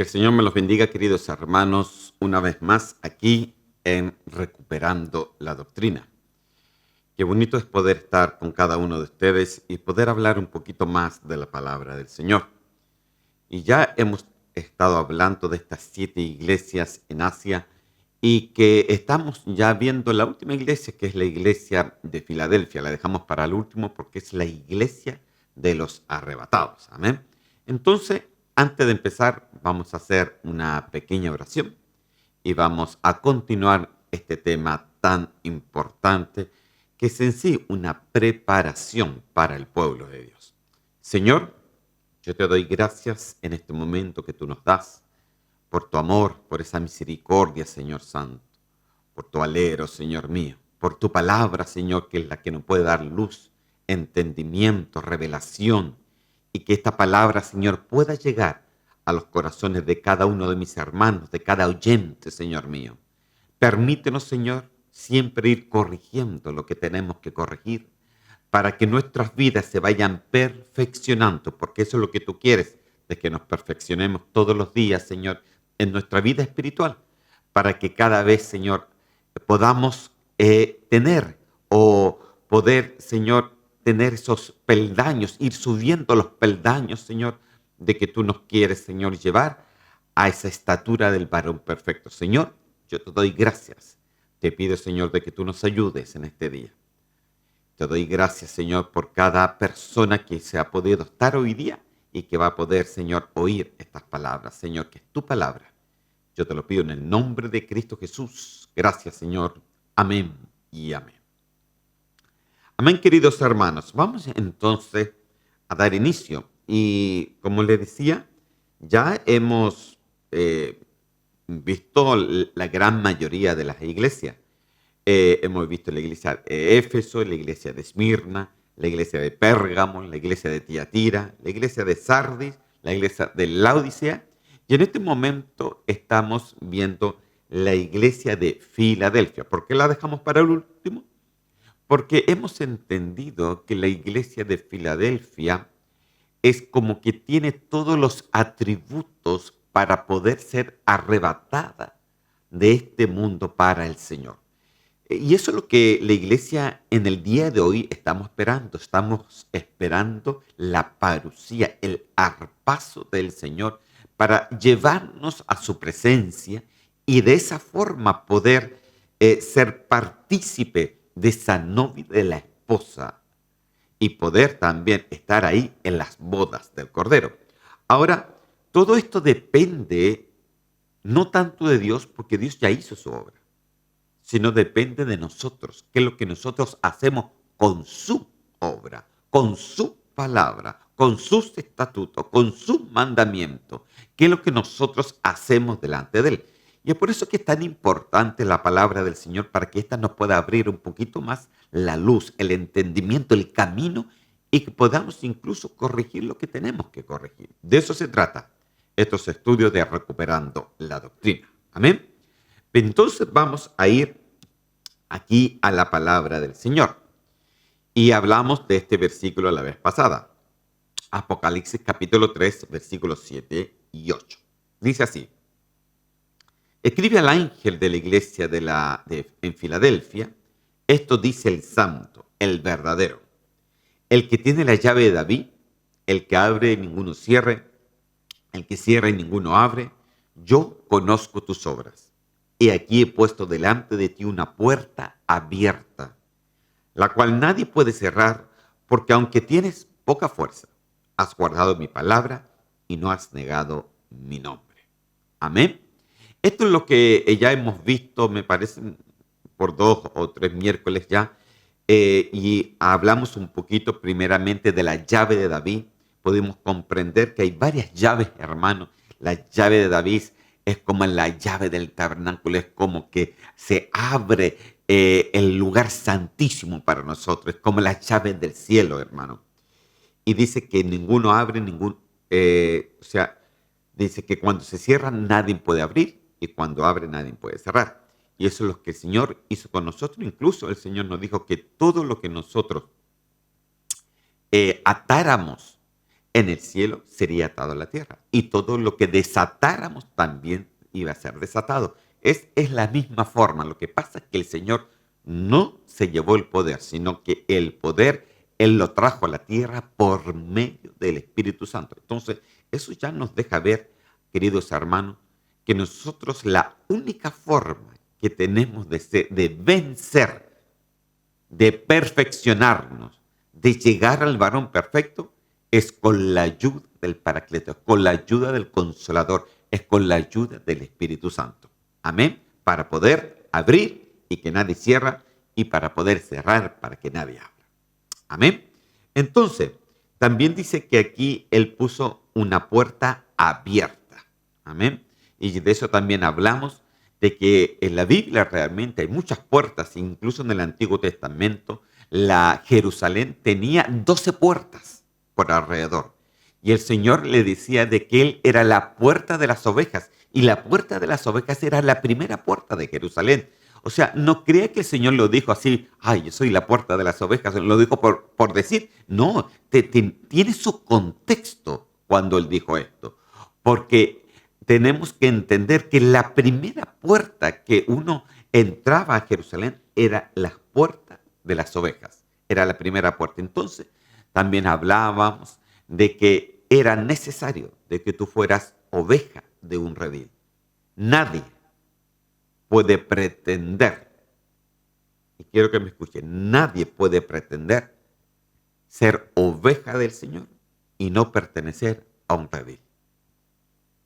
Que el Señor me los bendiga, queridos hermanos, una vez más aquí en Recuperando la Doctrina. Qué bonito es poder estar con cada uno de ustedes y poder hablar un poquito más de la palabra del Señor. Y ya hemos estado hablando de estas 7 iglesias en Asia y que estamos ya viendo la última iglesia, que es la iglesia de Filadelfia. La dejamos para el último porque es la iglesia de los arrebatados. Amén. Entonces, antes de empezar, vamos a hacer una pequeña oración y vamos a continuar este tema tan importante que es en sí una preparación para el pueblo de Dios. Señor, yo te doy gracias en este momento que tú nos das por tu amor, por esa misericordia, Señor Santo, por tu alero, Señor mío, por tu palabra, Señor, que es la que nos puede dar luz, entendimiento, revelación, y que esta palabra, Señor, pueda llegar a los corazones de cada uno de mis hermanos, de cada oyente, Señor mío. Permítenos, Señor, siempre ir corrigiendo lo que tenemos que corregir para que nuestras vidas se vayan perfeccionando, porque eso es lo que tú quieres, de que nos perfeccionemos todos los días, Señor, en nuestra vida espiritual, para que cada vez, Señor, podamos tener o poder, Señor, tener esos peldaños, ir subiendo los peldaños, Señor, de que tú nos quieres, Señor, llevar a esa estatura del varón perfecto. Señor, yo te doy gracias. Te pido, Señor, de que tú nos ayudes en este día. Te doy gracias, Señor, por cada persona que se ha podido estar hoy día y que va a poder, Señor, oír estas palabras. Señor, que es tu palabra. Yo te lo pido en el nombre de Cristo Jesús. Gracias, Señor. Amén y amén. Amén, queridos hermanos. Vamos entonces a dar inicio. Y como les decía, ya hemos visto la gran mayoría de las iglesias. Hemos visto la iglesia de Éfeso, la iglesia de Esmirna, la iglesia de Pérgamo, la iglesia de Tiatira, la iglesia de Sardis, la iglesia de Laodicea. Y en este momento estamos viendo la iglesia de Filadelfia. ¿Por qué la dejamos para el último? Porque hemos entendido que la iglesia de Filadelfia es como que tiene todos los atributos para poder ser arrebatada de este mundo para el Señor. Y eso es lo que la iglesia en el día de hoy estamos esperando. Estamos esperando la parucía, el arpazo del Señor para llevarnos a su presencia y de esa forma poder ser partícipe de esa novia de la esposa y poder también estar ahí en las bodas del Cordero. Ahora, todo esto depende no tanto de Dios, porque Dios ya hizo su obra, sino depende de nosotros, qué es lo que nosotros hacemos con su obra, con su palabra, con sus estatutos, con sus mandamientos, qué es lo que nosotros hacemos delante de Él. Y es por eso que es tan importante la palabra del Señor, para que ésta nos pueda abrir un poquito más la luz, el entendimiento, el camino, y que podamos incluso corregir lo que tenemos que corregir. De eso se trata estos estudios de Recuperando la Doctrina. Amén. Entonces vamos a ir aquí a la palabra del Señor. Y hablamos de este versículo la vez pasada. Apocalipsis capítulo 3, versículos 7 y 8. Dice así: escribe al ángel de la iglesia en Filadelfia, esto dice el santo, el verdadero, el que tiene la llave de David, el que abre y ninguno cierre, el que cierra y ninguno abre. Yo conozco tus obras. He aquí he puesto delante de ti una puerta abierta, la cual nadie puede cerrar, porque aunque tienes poca fuerza, has guardado mi palabra y no has negado mi nombre. Amén. Esto es lo que ya hemos visto, me parece, por 2 o 3 miércoles ya, y hablamos un poquito primeramente de la llave de David. Podemos comprender que hay varias llaves, hermanos. La llave de David es como la llave del tabernáculo, es como que se abre el lugar santísimo para nosotros, es como la llave del cielo, hermano. Y dice que ninguno abre, o sea, dice que cuando se cierra nadie puede abrir y cuando abre nadie puede cerrar. Y eso es lo que el Señor hizo con nosotros. Incluso el Señor nos dijo que todo lo que nosotros atáramos en el cielo sería atado a la tierra. Y todo lo que desatáramos también iba a ser desatado. Es la misma forma. Lo que pasa es que el Señor no se llevó el poder, sino que el poder Él lo trajo a la tierra por medio del Espíritu Santo. Entonces, eso ya nos deja ver, queridos hermanos, que nosotros la única forma que tenemos de vencer, de perfeccionarnos, de llegar al varón perfecto, es con la ayuda del Paracleto, con la ayuda del Consolador, es con la ayuda del Espíritu Santo. Amén. Para poder abrir y que nadie cierra, y para poder cerrar para que nadie abra. Amén. Entonces, también dice que aquí Él puso una puerta abierta. Amén. Y de eso también hablamos, de que en la Biblia realmente hay muchas puertas, incluso en el Antiguo Testamento, la Jerusalén tenía 12 puertas por alrededor. Y el Señor le decía de que Él era la puerta de las ovejas, y la puerta de las ovejas era la primera puerta de Jerusalén. O sea, no crea que el Señor lo dijo así, ay, yo soy la puerta de las ovejas, lo dijo por decir. No, tiene su contexto cuando Él dijo esto. Porque tenemos que entender que la primera puerta que uno entraba a Jerusalén era la puerta de las ovejas. Era la primera puerta. Entonces, también hablábamos de que era necesario de que tú fueras oveja de un redil. Nadie puede pretender, y quiero que me escuchen, nadie puede pretender ser oveja del Señor y no pertenecer a un redil.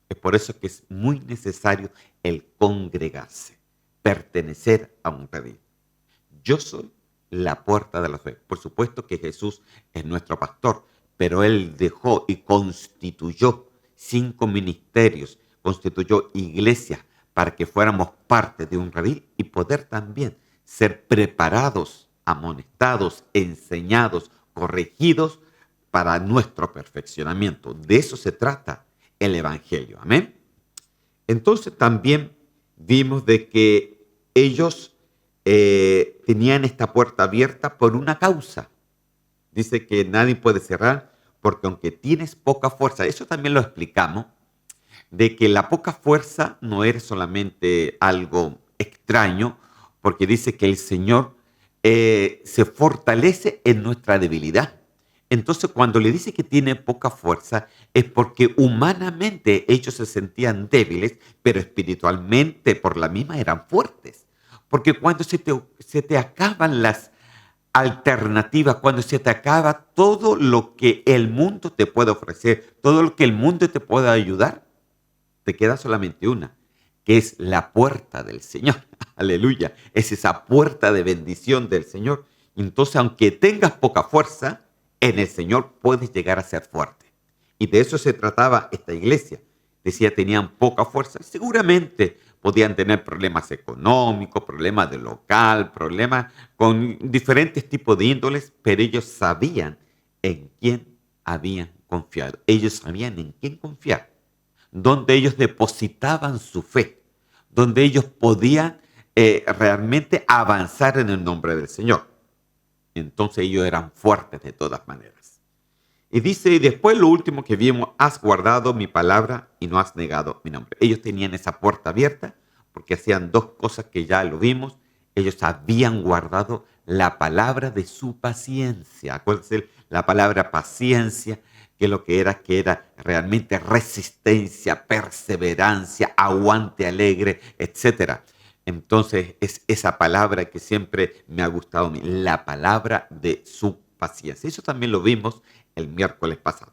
Es por eso que es muy necesario el congregarse, pertenecer a un redil. Yo soy la puerta de la fe. Por supuesto que Jesús es nuestro pastor, pero Él dejó y constituyó 5 ministerios, constituyó iglesias para que fuéramos parte de un redil y poder también ser preparados, amonestados, enseñados, corregidos para nuestro perfeccionamiento. De eso se trata el Evangelio. Amén. Entonces también vimos de que ellos tenían esta puerta abierta por una causa. Dice que nadie puede cerrar porque aunque tienes poca fuerza, eso también lo explicamos, de que la poca fuerza no es solamente algo extraño, porque dice que el Señor se fortalece en nuestra debilidad. Entonces, cuando le dice que tiene poca fuerza, es porque humanamente ellos se sentían débiles, pero espiritualmente por la misma eran fuertes. Porque cuando se te acaban las alternativas, cuando se te acaba todo lo que el mundo te puede ofrecer, todo lo que el mundo te puede ayudar, te queda solamente una, que es la puerta del Señor. Aleluya. Es esa puerta de bendición del Señor. Entonces, aunque tengas poca fuerza, en el Señor puedes llegar a ser fuerte. Y de eso se trataba esta iglesia. Decía, tenían poca fuerza. Seguramente podían tener problemas económicos, problemas de local, problemas con diferentes tipos de índoles, pero ellos sabían en quién habían confiado. Ellos sabían en quién confiar, donde ellos depositaban su fe, donde ellos podían realmente avanzar en el nombre del Señor. Entonces ellos eran fuertes de todas maneras. Y dice, y después lo último que vimos, has guardado mi palabra y no has negado mi nombre. Ellos tenían esa puerta abierta porque hacían 2 cosas que ya lo vimos. Ellos habían guardado la palabra de su paciencia. Acuérdense, la palabra paciencia, que que era realmente resistencia, perseverancia, aguante alegre, etcétera. Entonces es esa palabra que siempre me ha gustado a mí, la palabra de su paciencia. Eso también lo vimos el miércoles pasado.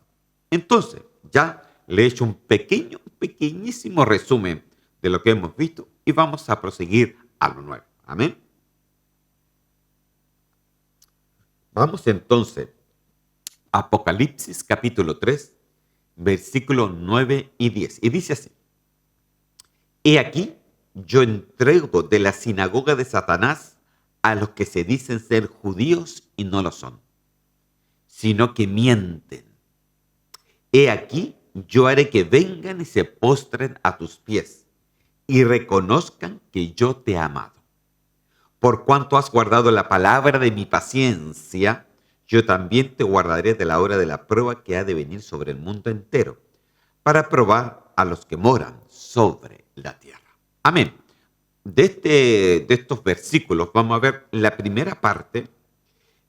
Entonces, ya le he hecho un pequeñísimo resumen de lo que hemos visto y vamos a proseguir a lo nuevo. Amén. Vamos entonces a Apocalipsis capítulo 3, versículos 9 y 10. Y dice así: He aquí, yo entrego de la sinagoga de Satanás a los que se dicen ser judíos y no lo son, sino que mienten. He aquí, yo haré que vengan y se postren a tus pies y reconozcan que yo te he amado. Por cuanto has guardado la palabra de mi paciencia, yo también te guardaré de la hora de la prueba que ha de venir sobre el mundo entero, para probar a los que moran sobre la tierra. Amén. De estos versículos vamos a ver la primera parte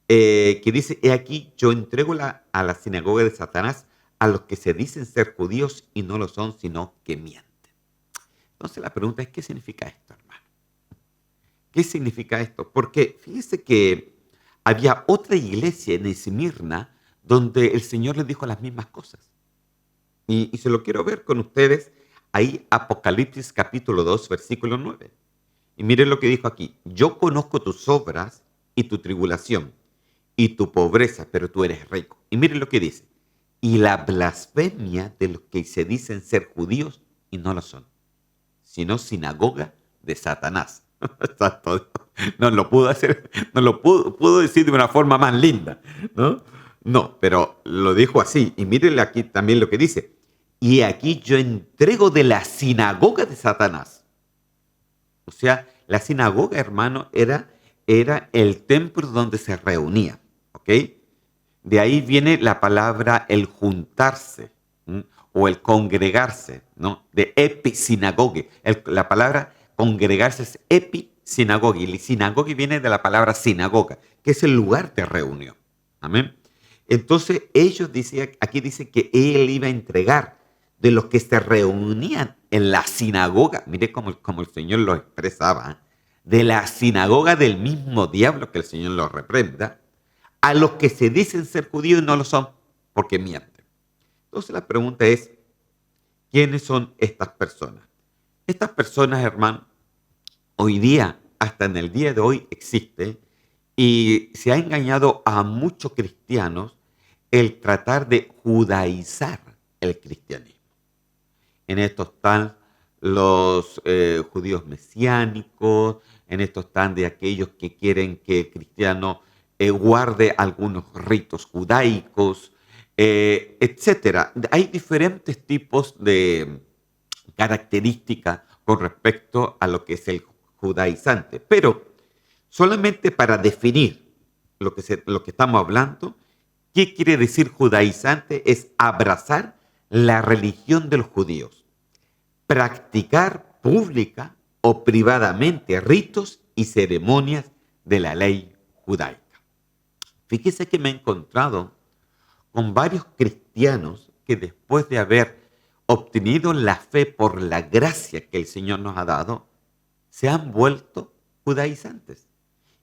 que dice, he aquí yo entrego a la sinagoga de Satanás a los que se dicen ser judíos y no lo son, sino que mienten. Entonces la pregunta es, ¿qué significa esto, hermano? ¿Qué significa esto? Porque fíjese que había otra iglesia en Esmirna donde el Señor les dijo las mismas cosas. Y se lo quiero ver con ustedes ahí, Apocalipsis capítulo 2, versículo 9. Y miren lo que dijo aquí. Yo conozco tus obras y tu tribulación y tu pobreza, pero tú eres rico. Y miren lo que dice. Y la blasfemia de los que se dicen ser judíos y no lo son, sino sinagoga de Satanás. No lo pudo hacer, no lo pudo decir de una forma más linda, ¿no? No, pero lo dijo así. Y mírenle aquí también lo que dice. Y aquí yo entrego de la sinagoga de Satanás. O sea, la sinagoga, hermano, era el templo donde se reunía, ¿ok? De ahí viene la palabra el juntarse, ¿m? O el congregarse, ¿no? De episinagoge. La palabra congregarse es episinagoge. Y sinagoge viene de la palabra sinagoga, que es el lugar de reunión. Amén. Entonces ellos decían, aquí dice que él iba a entregar de los que se reunían en la sinagoga. Mire cómo el Señor lo expresaba, ¿eh? De la sinagoga del mismo diablo, que el Señor lo reprenda, a los que se dicen ser judíos y no lo son, porque mienten. Entonces la pregunta es, ¿quiénes son estas personas? Estas personas, hermano, hoy día, hasta en el día de hoy existe, y se ha engañado a muchos cristianos el tratar de judaizar el cristianismo. En esto están los judíos mesiánicos, en esto están de aquellos que quieren que el cristiano guarde algunos ritos judaicos, etcétera. Hay diferentes tipos de características con respecto a lo que es el judaizante, pero solamente para definir lo que estamos hablando, ¿qué quiere decir judaizante? Es abrazar la religión de los judíos, practicar pública o privadamente ritos y ceremonias de la ley judaica. Fíjese que me he encontrado con varios cristianos que después de haber obtenido la fe por la gracia que el Señor nos ha dado, se han vuelto judaizantes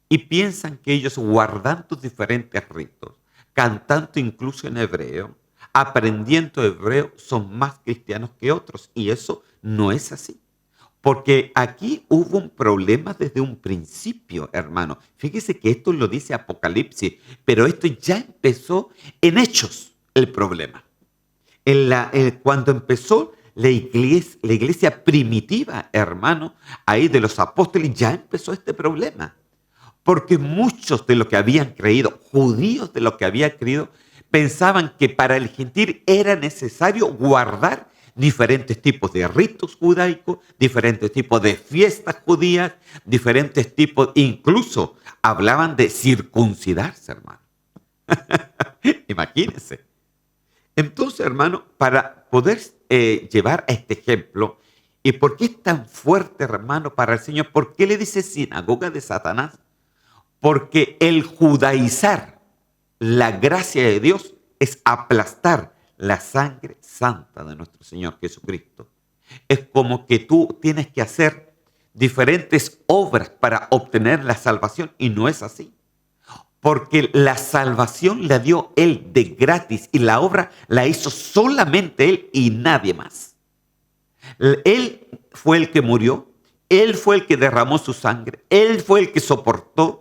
y piensan que ellos, guardando diferentes ritos, cantando incluso en hebreo, aprendiendo hebreo, son más cristianos que otros. Y eso no es así. Porque aquí hubo un problema desde un principio, hermano. Fíjese que esto lo dice Apocalipsis, pero esto ya empezó en Hechos, el problema. Cuando empezó la iglesia primitiva, hermano, ahí de los apóstoles, ya empezó este problema. Porque muchos de los que habían creído, judíos de los que habían creído, pensaban que para el gentil era necesario guardar diferentes tipos de ritos judaicos, diferentes tipos de fiestas judías, diferentes tipos, incluso hablaban de circuncidarse, hermano. Imagínense. Entonces, hermano, para poder llevar a este ejemplo, ¿y por qué es tan fuerte, hermano, para el Señor? ¿Por qué le dice sinagoga de Satanás? Porque el judaizar la gracia de Dios es aplastar la sangre santa de nuestro Señor Jesucristo. Es como que tú tienes que hacer diferentes obras para obtener la salvación, y no es así. Porque la salvación la dio Él de gratis y la obra la hizo solamente Él y nadie más. Él fue el que murió, Él fue el que derramó su sangre, Él fue el que soportó,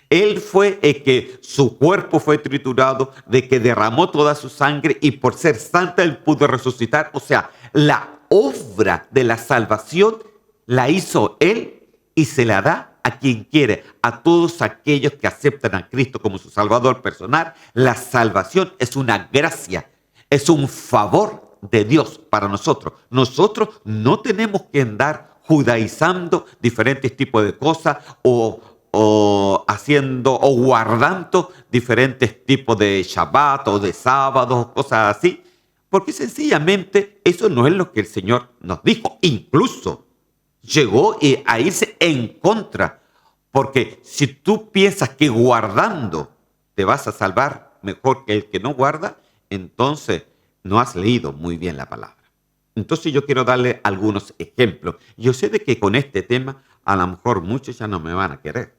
Él fue el que su cuerpo fue triturado, de que derramó toda su sangre, y por ser santa Él pudo resucitar. O sea, la obra de la salvación la hizo Él y se la da a quien quiere, a todos aquellos que aceptan a Cristo como su Salvador personal. La salvación es una gracia, es un favor de Dios para nosotros. Nosotros no tenemos que andar judaizando diferentes tipos de cosas o o haciendo o guardando diferentes tipos de Shabbat o de sábados, cosas así, porque sencillamente eso no es lo que el Señor nos dijo. Incluso llegó a irse en contra, porque si tú piensas que guardando te vas a salvar mejor que el que no guarda, entonces no has leído muy bien la palabra. Entonces yo quiero darle algunos ejemplos. Yo sé de que con este tema a lo mejor muchos ya no me van a querer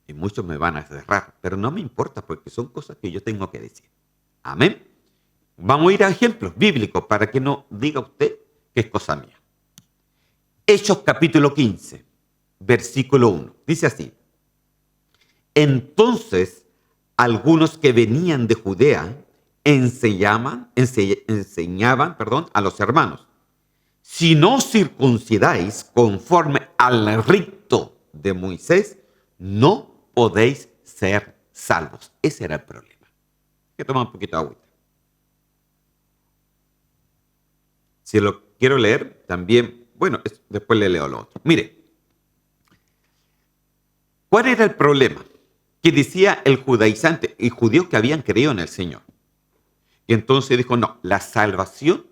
y muchos me van a cerrar, pero no me importa porque son cosas que yo tengo que decir. Amén. Vamos a ir a ejemplos bíblicos para que no diga usted que es cosa mía. Hechos capítulo 15, versículo 1. Dice así. Entonces, algunos que venían de Judea enseñaban, a los hermanos, si no os circuncidáis conforme al rito de Moisés, no podéis ser salvos. Ese era el problema. Hay que tomar un poquito de agua. Si lo quiero leer, también, bueno, después le leo lo otro. Mire, ¿cuál era el problema? Que decía el judaizante y judíos que habían creído en el Señor. Y entonces dijo, no, la salvación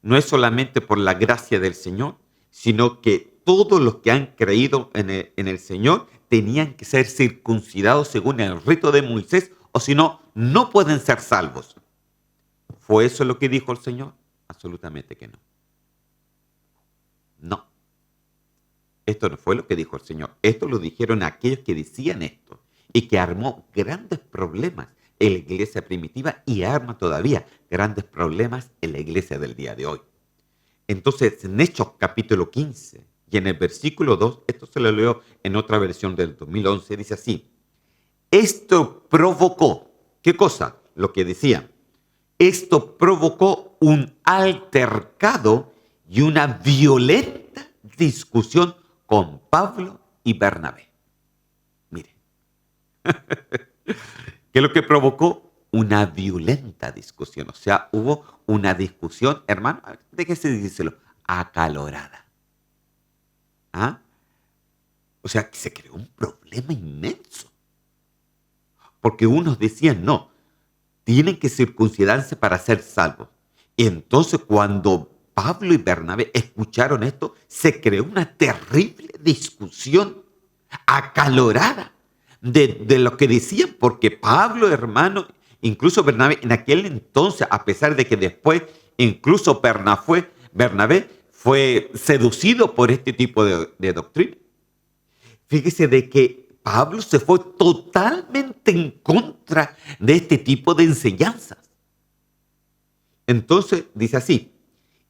no es solamente por la gracia del Señor, sino que todos los que han creído en el Señor tenían que ser circuncidados según el rito de Moisés, o si no, no pueden ser salvos. ¿Fue eso lo que dijo el Señor? Absolutamente que no. No. Esto no fue lo que dijo el Señor. Esto lo dijeron aquellos que decían esto y que armó grandes problemas en la iglesia primitiva y arma todavía grandes problemas en la iglesia del día de hoy. Entonces, en Hechos capítulo 15 y en el versículo 2, esto se lo leo en otra versión del 2011, dice así, esto provocó, ¿qué cosa? Lo que decían, esto provocó un altercado y una violenta discusión con Pablo y Bernabé. Mire, ¿qué es lo que provocó? Una violenta discusión. O sea, hubo una discusión, hermano, déjese decirlo, acalorada. ¿Ah? O sea, que se creó un problema inmenso. Porque unos decían, no, tienen que circuncidarse para ser salvos. Y entonces cuando Pablo y Bernabé escucharon esto, se creó una terrible discusión acalorada de lo que decían, porque Pablo, hermano, incluso Bernabé, en aquel entonces, a pesar de que después incluso Bernabé fue seducido por este tipo de doctrina. Fíjese de que Pablo se fue totalmente en contra de este tipo de enseñanzas. Entonces, dice así,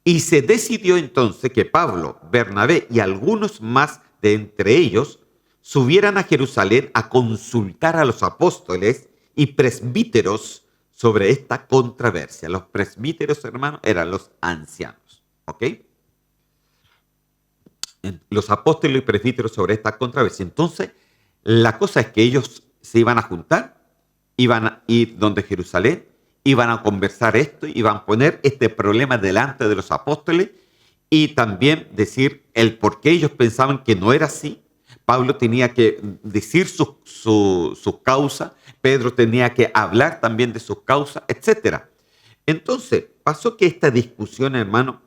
y se decidió entonces que Pablo, Bernabé y algunos más de entre ellos subieran a Jerusalén a consultar a los apóstoles y presbíteros sobre esta controversia. Los presbíteros, hermanos, eran los ancianos, ¿ok? Los apóstoles y presbíteros sobre esta controversia. Entonces, la cosa es que ellos se iban a juntar, iban a ir donde Jerusalén, iban a conversar esto, iban a poner este problema delante de los apóstoles y también decir el por qué ellos pensaban que no era así. Pablo tenía que decir su causa, Pedro tenía que hablar también de sus causas, etc. Entonces, pasó que esta discusión, hermano,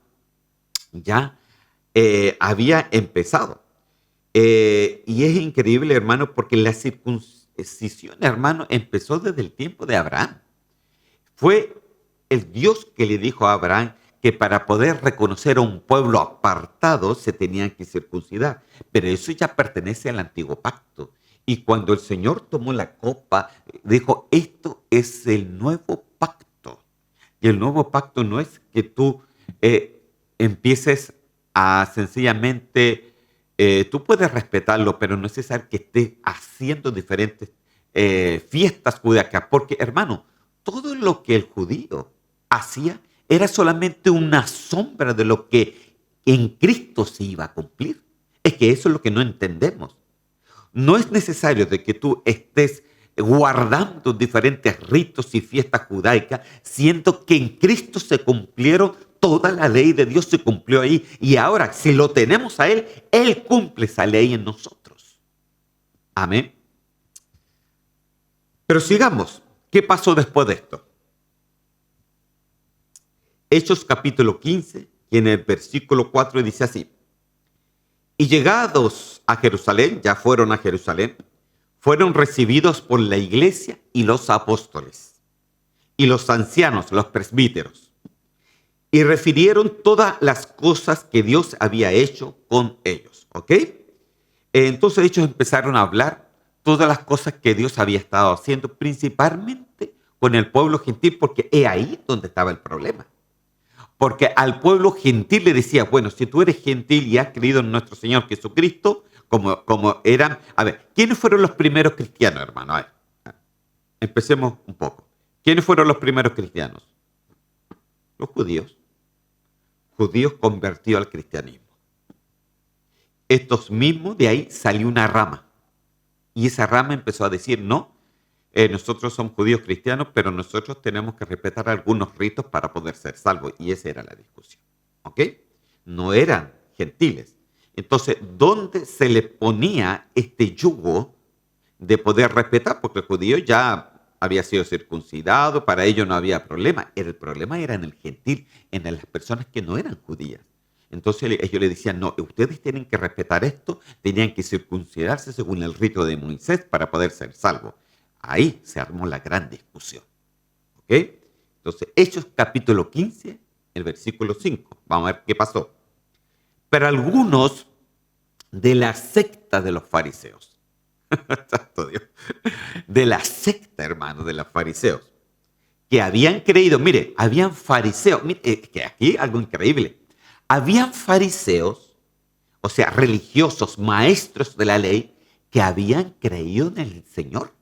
ya había empezado. Y es increíble, hermano, porque la circuncisión, hermano, empezó desde el tiempo de Abraham. Fue el Dios que le dijo a Abraham que para poder reconocer a un pueblo apartado se tenían que circuncidar. Pero eso ya pertenece al antiguo pacto. Y cuando el Señor tomó la copa, dijo, esto es el nuevo pacto. Y el nuevo pacto no es que tú empieces a sencillamente, tú puedes respetarlo, pero no es necesario que estés haciendo diferentes fiestas judíacas. Porque, hermano, todo lo que el judío hacía era solamente una sombra de lo que en Cristo se iba a cumplir. Es que eso es lo que no entendemos. No es necesario de que tú estés guardando diferentes ritos y fiestas judaicas, siendo que en Cristo se cumplieron, toda la ley de Dios se cumplió ahí. Y ahora, si lo tenemos a Él, Él cumple esa ley en nosotros. Amén. Pero sigamos. ¿Qué pasó después de esto? Hechos capítulo 15, y en el versículo 4 dice así. Y llegados a Jerusalén, ya fueron a Jerusalén, fueron recibidos por la iglesia y los apóstoles, y los ancianos, los presbíteros, y refirieron todas las cosas que Dios había hecho con ellos. ¿Ok? Entonces ellos empezaron a hablar todas las cosas que Dios había estado haciendo, principalmente con el pueblo gentil, porque es ahí donde estaba el problema. Porque al pueblo gentil le decía, bueno, si tú eres gentil y has creído en nuestro Señor Jesucristo, como eran... A ver, ¿quiénes fueron los primeros cristianos, hermano? A ver, empecemos un poco. ¿Quiénes fueron los primeros cristianos? Los judíos. Judíos convertidos al cristianismo. Estos mismos, de ahí salió una rama. Y esa rama empezó a decir, no, nosotros somos judíos cristianos, pero nosotros tenemos que respetar algunos ritos para poder ser salvos. Y esa era la discusión. ¿Ok? No eran gentiles. Entonces, ¿dónde se le ponía este yugo de poder respetar? Porque el judío ya había sido circuncidado, para ello no había problema. El problema era en el gentil, en las personas que no eran judías. Entonces ellos le decían, no, ustedes tienen que respetar esto, tenían que circuncidarse según el rito de Moisés para poder ser salvos. Ahí se armó la gran discusión. ¿Ok? Entonces, Hechos capítulo 15, el versículo 5. Vamos a ver qué pasó. Pero algunos de la secta de los fariseos, santo Dios, de la secta, hermano, de los fariseos, que habían creído, mire, habían fariseos, mire, que aquí algo increíble, habían fariseos, o sea, religiosos, maestros de la ley, que habían creído en el Señor.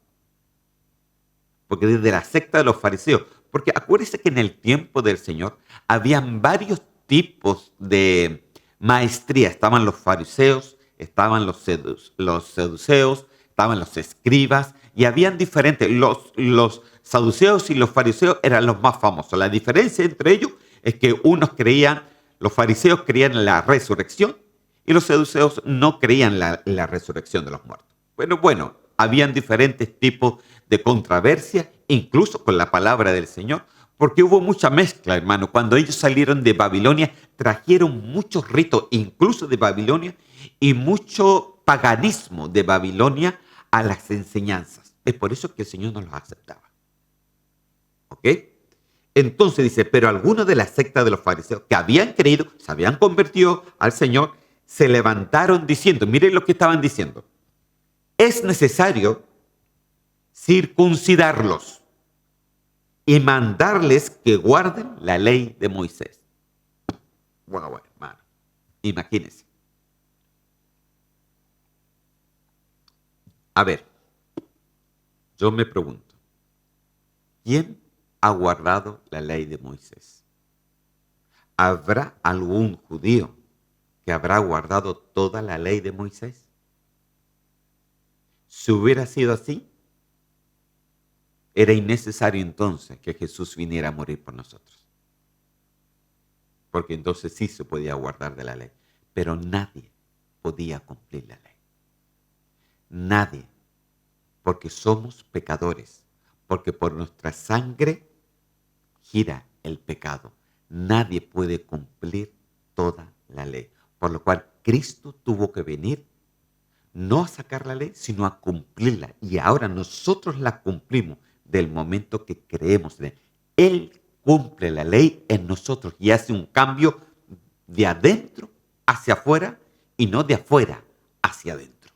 Porque desde la secta de los fariseos, porque acuérdense que en el tiempo del Señor habían varios tipos de maestría. Estaban los fariseos, estaban los saduceos, estaban los escribas, y habían diferentes. Los saduceos y los fariseos eran los más famosos. La diferencia entre ellos es que los fariseos creían en la resurrección y los saduceos no creían en la resurrección de los muertos. Bueno, habían diferentes tipos de controversia, incluso con la palabra del Señor, porque hubo mucha mezcla, hermano. Cuando ellos salieron de Babilonia, trajeron muchos ritos, incluso de Babilonia, y mucho paganismo de Babilonia a las enseñanzas. Es por eso que el Señor no los aceptaba. ¿Ok? Entonces dice, pero algunos de la secta de los fariseos que habían creído, se habían convertido al Señor, se levantaron diciendo, miren lo que estaban diciendo, es necesario circuncidarlos y mandarles que guarden la ley de Moisés. Bueno, hermano, imagínense. A ver, yo me pregunto, ¿quién ha guardado la ley de Moisés? ¿Habrá algún judío que habrá guardado toda la ley de Moisés? Si hubiera sido así, era innecesario entonces que Jesús viniera a morir por nosotros. Porque entonces sí se podía guardar de la ley. Pero nadie podía cumplir la ley. Nadie. Porque somos pecadores. Porque por nuestra sangre gira el pecado. Nadie puede cumplir toda la ley. Por lo cual Cristo tuvo que venir no a sacar la ley, sino a cumplirla. Y ahora nosotros la cumplimos del momento que creemos en Él. Él cumple la ley en nosotros y hace un cambio de adentro hacia afuera y no de afuera hacia adentro.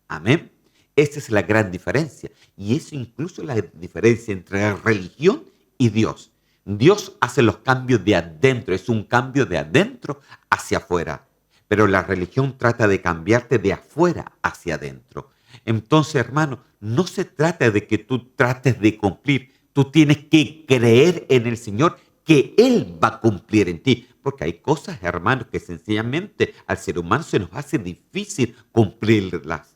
Amén. Esa es la gran diferencia. Y eso incluso es la diferencia entre la religión y Dios. Dios hace los cambios de adentro, es un cambio de adentro hacia afuera. Pero la religión trata de cambiarte de afuera hacia adentro. Entonces, hermano, no se trata de que tú trates de cumplir. Tú tienes que creer en el Señor, que Él va a cumplir en ti. Porque hay cosas, hermanos, que sencillamente al ser humano se nos hace difícil cumplirlas.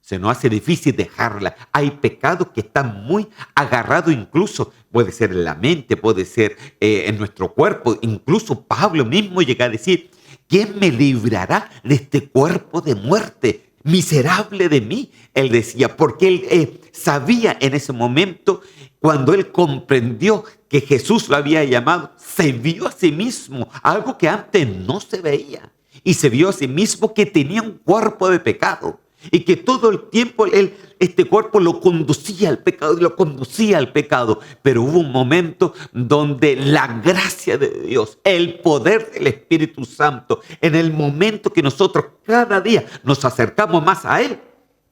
Se nos hace difícil dejarlas. Hay pecados que están muy agarrados incluso. Puede ser en la mente, puede ser en nuestro cuerpo. Incluso Pablo mismo llega a decir, ¿quién me librará de este cuerpo de muerte? Miserable de mí, él decía, porque él sabía en ese momento, cuando él comprendió que Jesús lo había llamado, se vio a sí mismo, algo que antes no se veía, y se vio a sí mismo que tenía un cuerpo de pecado, y que todo el tiempo este cuerpo lo conducía al pecado y lo conducía al pecado. Pero hubo un momento donde la gracia de Dios, el poder del Espíritu Santo, en el momento que nosotros cada día nos acercamos más a Él,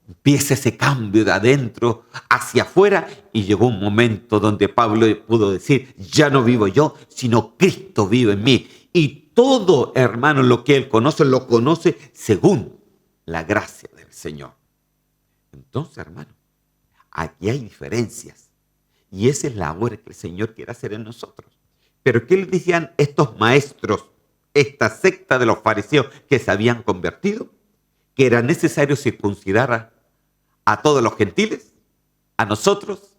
empieza ese cambio de adentro hacia afuera, y llegó un momento donde Pablo pudo decir, ya no vivo yo, sino Cristo vive en mí. Y todo, hermano, lo que él conoce, lo conoce según la gracia del Señor. Entonces, hermano, aquí hay diferencias. Y esa es la obra que el Señor quiere hacer en nosotros. Pero ¿qué le decían estos maestros, esta secta de los fariseos que se habían convertido? Que era necesario circuncidar a todos los gentiles, a nosotros,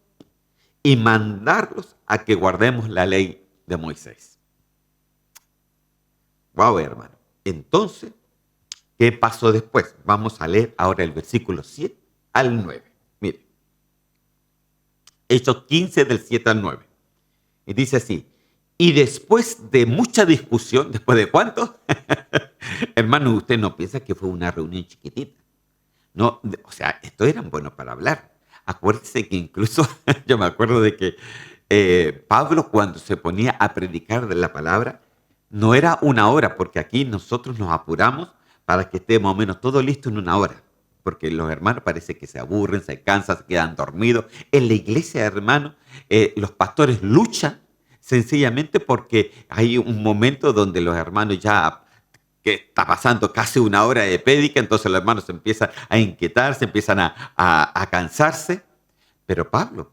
y mandarlos a que guardemos la ley de Moisés. Wow, hermano. Entonces, ¿qué pasó después? Vamos a leer ahora el versículo 7 al 9. Mire, Hechos 15 del 7 al 9. Y dice así, y después de mucha discusión, ¿después de cuánto? Hermano, usted no piensa que fue una reunión chiquitita. No, o sea, estos eran buenos para hablar. Acuérdese que incluso, yo me acuerdo de que Pablo, cuando se ponía a predicar de la palabra, no era una hora, porque aquí nosotros nos apuramos para que esté más o menos todo listo en una hora. Porque los hermanos parece que se aburren, se cansan, se quedan dormidos. En la iglesia, hermanos, los pastores luchan sencillamente porque hay un momento donde los hermanos ya que está pasando casi una hora de prédica, entonces los hermanos se empiezan a inquietar, se empiezan a cansarse. Pero Pablo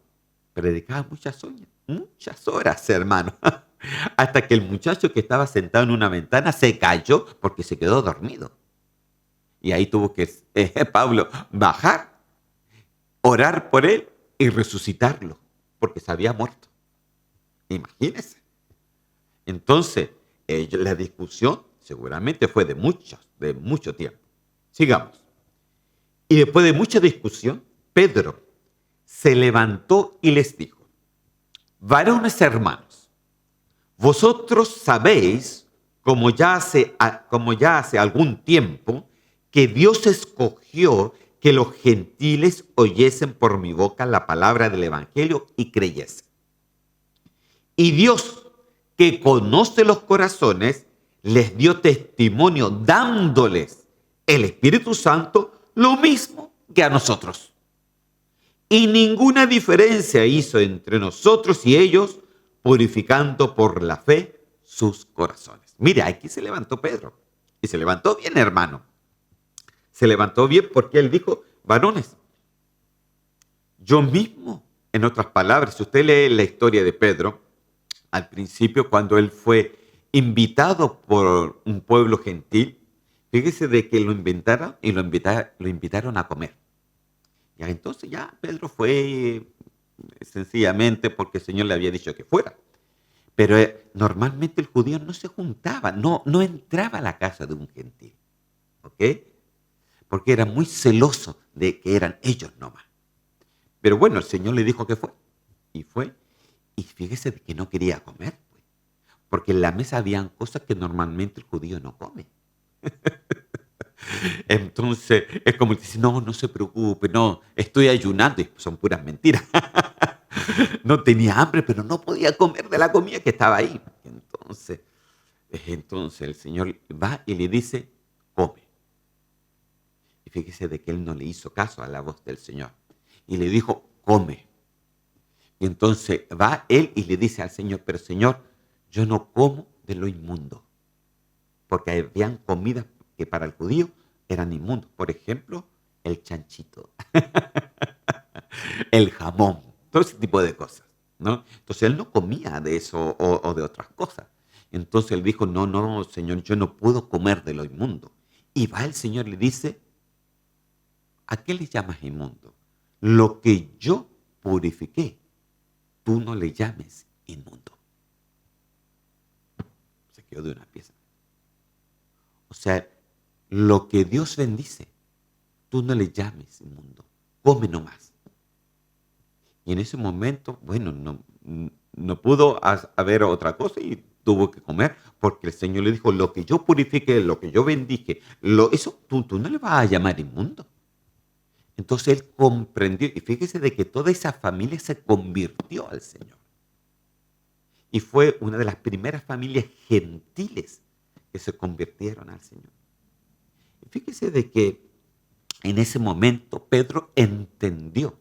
predicaba muchas horas, hermano, hasta que el muchacho que estaba sentado en una ventana se cayó porque se quedó dormido. Y ahí tuvo que Pablo bajar, orar por él y resucitarlo, porque se había muerto. Imagínense. Entonces, la discusión seguramente fue de mucho tiempo. Sigamos. Y después de mucha discusión, Pedro se levantó y les dijo, varones hermanos, vosotros sabéis, como ya hace algún tiempo, que Dios escogió que los gentiles oyesen por mi boca la palabra del Evangelio y creyesen. Y Dios, que conoce los corazones, les dio testimonio dándoles el Espíritu Santo lo mismo que a nosotros. Y ninguna diferencia hizo entre nosotros y ellos, purificando por la fe sus corazones. Mire, aquí se levantó Pedro. Y se levantó bien, hermano. Se levantó bien porque él dijo, varones, yo mismo, en otras palabras, si usted lee la historia de Pedro, al principio cuando él fue invitado por un pueblo gentil, fíjese de que lo invitaron y lo invitaron a comer. Ya, entonces ya Pedro fue sencillamente porque el Señor le había dicho que fuera. Pero normalmente el judío no se juntaba, no entraba a la casa de un gentil. ¿Ok? Porque era muy celoso de que eran ellos nomás. Pero bueno, el Señor le dijo que fue. Y fue. Y fíjese de que no quería comer. Pues, porque en la mesa habían cosas que normalmente el judío no come. Entonces es como dice, no se preocupe, no, estoy ayunando. Y son puras mentiras. No tenía hambre, pero no podía comer de la comida que estaba ahí. Entonces el Señor va y le dice, come. Y fíjese de que él no le hizo caso a la voz del Señor. Y le dijo, come. Y entonces va él y le dice al Señor, pero Señor, yo no como de lo inmundo. Porque habían comidas que para el judío eran inmundos. Por ejemplo, el chanchito, el jamón, todo ese tipo de cosas, ¿no? Entonces él no comía de eso o de otras cosas. Entonces él dijo, no, Señor, yo no puedo comer de lo inmundo. Y va el Señor y le dice, ¿a qué le llamas inmundo? Lo que yo purifiqué, tú no le llames inmundo. Se quedó de una pieza. O sea, lo que Dios bendice, tú no le llames inmundo, come nomás. Y en ese momento, bueno, no pudo haber otra cosa y tuvo que comer, porque el Señor le dijo, lo que yo purifique, lo que yo bendije, eso tú no le vas a llamar inmundo. Entonces él comprendió, y fíjese de que toda esa familia se convirtió al Señor. Y fue una de las primeras familias gentiles que se convirtieron al Señor. Y fíjese de que en ese momento Pedro entendió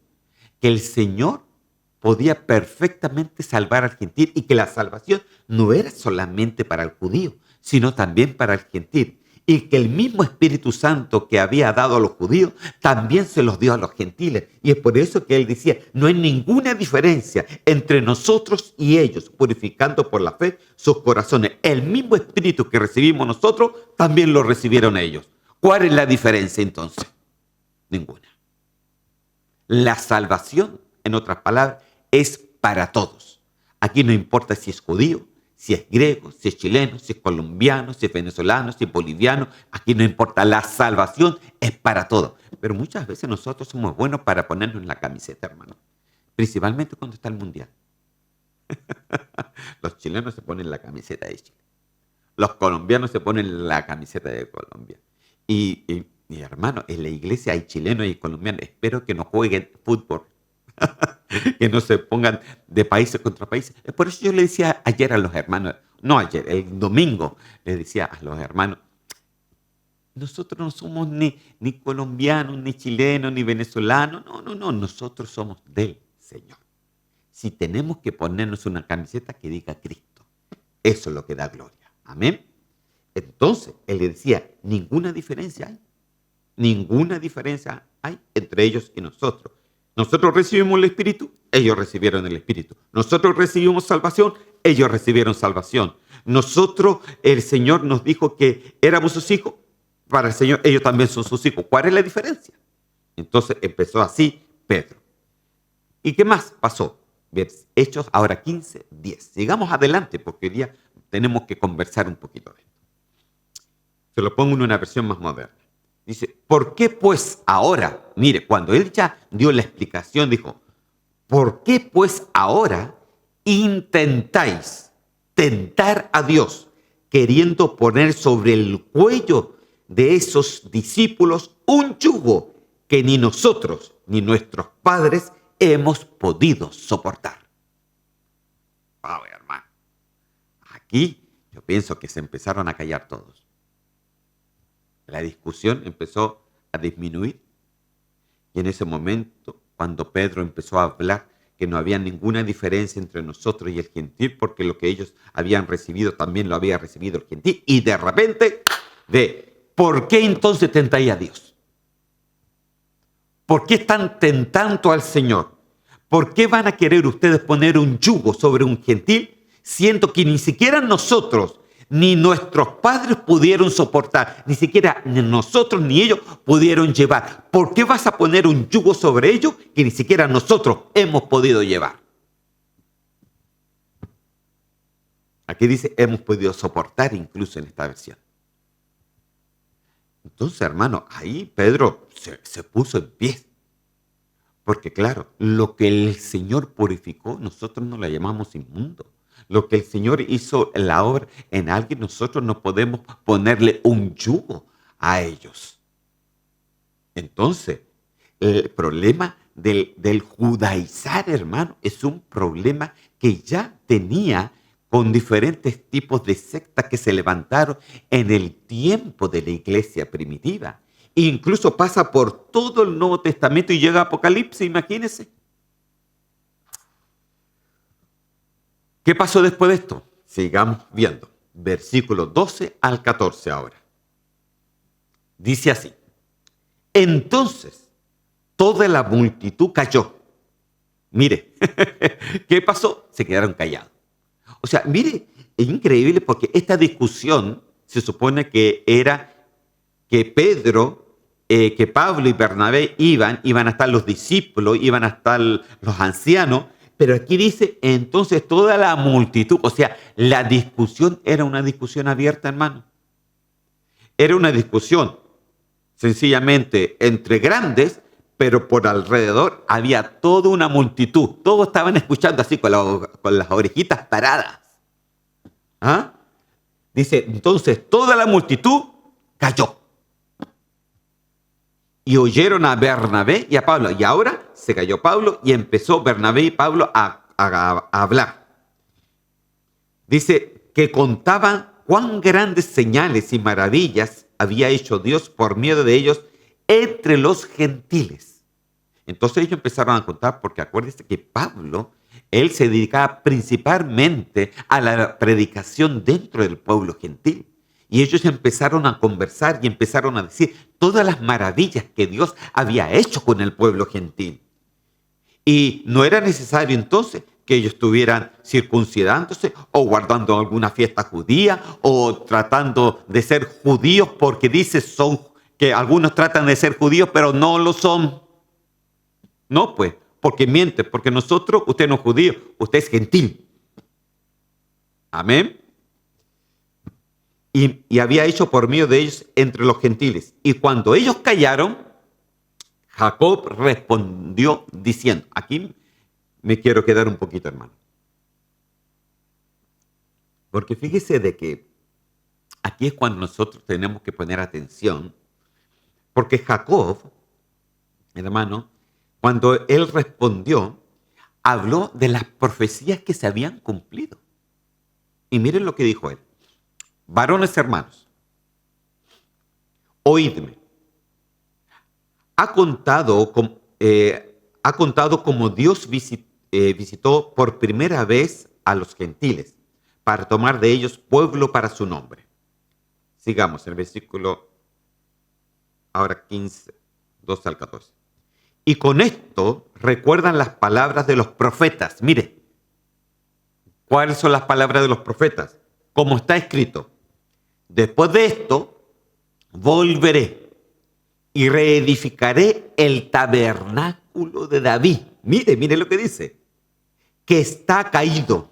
que el Señor podía perfectamente salvar al gentil y que la salvación no era solamente para el judío, sino también para el gentil. Y que el mismo Espíritu Santo que había dado a los judíos también se los dio a los gentiles. Y es por eso que él decía, no hay ninguna diferencia entre nosotros y ellos, purificando por la fe sus corazones. El mismo Espíritu que recibimos nosotros, también lo recibieron ellos. ¿Cuál es la diferencia entonces? Ninguna. La salvación, en otras palabras, es para todos. Aquí no importa si es judío, si es griego, si es chileno, si es colombiano, si es venezolano, si es boliviano. Aquí no importa, la salvación es para todos. Pero muchas veces nosotros somos buenos para ponernos en la camiseta, hermano. Principalmente cuando está el mundial. Los chilenos se ponen la camiseta de Chile. Los colombianos se ponen la camiseta de Colombia. Y hermano, en la iglesia hay chilenos y colombianos. Espero que no jueguen fútbol. Que no se pongan de países contra países. Por eso yo le decía ayer a los hermanos, no ayer, el domingo, le decía a los hermanos, nosotros no somos ni colombianos, ni chilenos, ni venezolanos. No, nosotros somos del Señor. Si tenemos que ponernos una camiseta que diga Cristo, eso es lo que da gloria. Amén. Entonces, él le decía, ninguna diferencia hay. Ninguna diferencia hay entre ellos y nosotros. Nosotros recibimos el Espíritu, ellos recibieron el Espíritu. Nosotros recibimos salvación, ellos recibieron salvación. Nosotros, el Señor nos dijo que éramos sus hijos, para el Señor ellos también son sus hijos. ¿Cuál es la diferencia? Entonces empezó así Pedro. ¿Y qué más pasó? Hechos ahora 15:10. Sigamos adelante porque hoy día tenemos que conversar un poquito de esto. Se lo pongo en una versión más moderna. Dice, ¿por qué pues ahora? Mire, cuando él ya dio la explicación, dijo, ¿por qué pues ahora intentáis tentar a Dios queriendo poner sobre el cuello de esos discípulos un yugo que ni nosotros ni nuestros padres hemos podido soportar? Wow, hermano. Aquí yo pienso que se empezaron a callar todos. La discusión empezó a disminuir y en ese momento, cuando Pedro empezó a hablar que no había ninguna diferencia entre nosotros y el gentil, porque lo que ellos habían recibido también lo había recibido el gentil, y de repente, ¿por qué entonces tentáis a Dios? ¿Por qué están tentando al Señor? ¿Por qué van a querer ustedes poner un yugo sobre un gentil, siendo que ni siquiera nosotros ni nuestros padres pudieron soportar, ni siquiera nosotros ni ellos pudieron llevar? ¿Por qué vas a poner un yugo sobre ellos que ni siquiera nosotros hemos podido llevar? Aquí dice, hemos podido soportar incluso en esta versión. Entonces, hermano, ahí Pedro se puso en pie. Porque claro, lo que el Señor purificó, nosotros no lo llamamos inmundo. Lo que el Señor hizo en la obra en alguien, nosotros no podemos ponerle un yugo a ellos. Entonces, el problema del judaizar, hermano, es un problema que ya tenía con diferentes tipos de sectas que se levantaron en el tiempo de la iglesia primitiva. Incluso pasa por todo el Nuevo Testamento y llega a Apocalipsis, imagínense. ¿Qué pasó después de esto? Sigamos viendo. Versículos 12 al 14 ahora. Dice así. Entonces, toda la multitud cayó. Mire, ¿qué pasó? Se quedaron callados. O sea, mire, es increíble porque esta discusión se supone que era que Pedro, que Pablo y Bernabé iban a estar los discípulos, iban a estar los ancianos, pero aquí dice, entonces toda la multitud, o sea, la discusión era una discusión abierta, hermano. Era una discusión sencillamente entre grandes, pero por alrededor había toda una multitud. Todos estaban escuchando así con las orejitas paradas. ¿Ah? Dice, entonces toda la multitud cayó. Y oyeron a Bernabé y a Pablo. Y ahora se cayó Pablo y empezó Bernabé y Pablo a hablar. Dice que contaban cuán grandes señales y maravillas había hecho Dios por medio de ellos entre los gentiles. Entonces ellos empezaron a contar, porque acuérdense que Pablo, él se dedicaba principalmente a la predicación dentro del pueblo gentil. Y ellos empezaron a conversar y empezaron a decir todas las maravillas que Dios había hecho con el pueblo gentil. Y no era necesario entonces que ellos estuvieran circuncidándose o guardando alguna fiesta judía o tratando de ser judíos, porque dice que algunos tratan de ser judíos pero no lo son. No, pues, porque miente, porque usted no es judío, usted es gentil. Amén. Y había hecho por medio de ellos entre los gentiles. Y cuando ellos callaron, Jacob respondió diciendo, aquí me quiero quedar un poquito, hermano. Porque fíjese de que aquí es cuando nosotros tenemos que poner atención, porque Jacob, hermano, cuando él respondió, habló de las profecías que se habían cumplido. Y miren lo que dijo él. Varones hermanos, oídme. Ha contado como Dios visitó por primera vez a los gentiles para tomar de ellos pueblo para su nombre. Sigamos el versículo ahora 15, 12 al 14. Y con esto recuerdan las palabras de los profetas. Mire, ¿cuáles son las palabras de los profetas? Como está escrito, después de esto volveré y reedificaré el tabernáculo de David. Mire lo que dice, que está caído,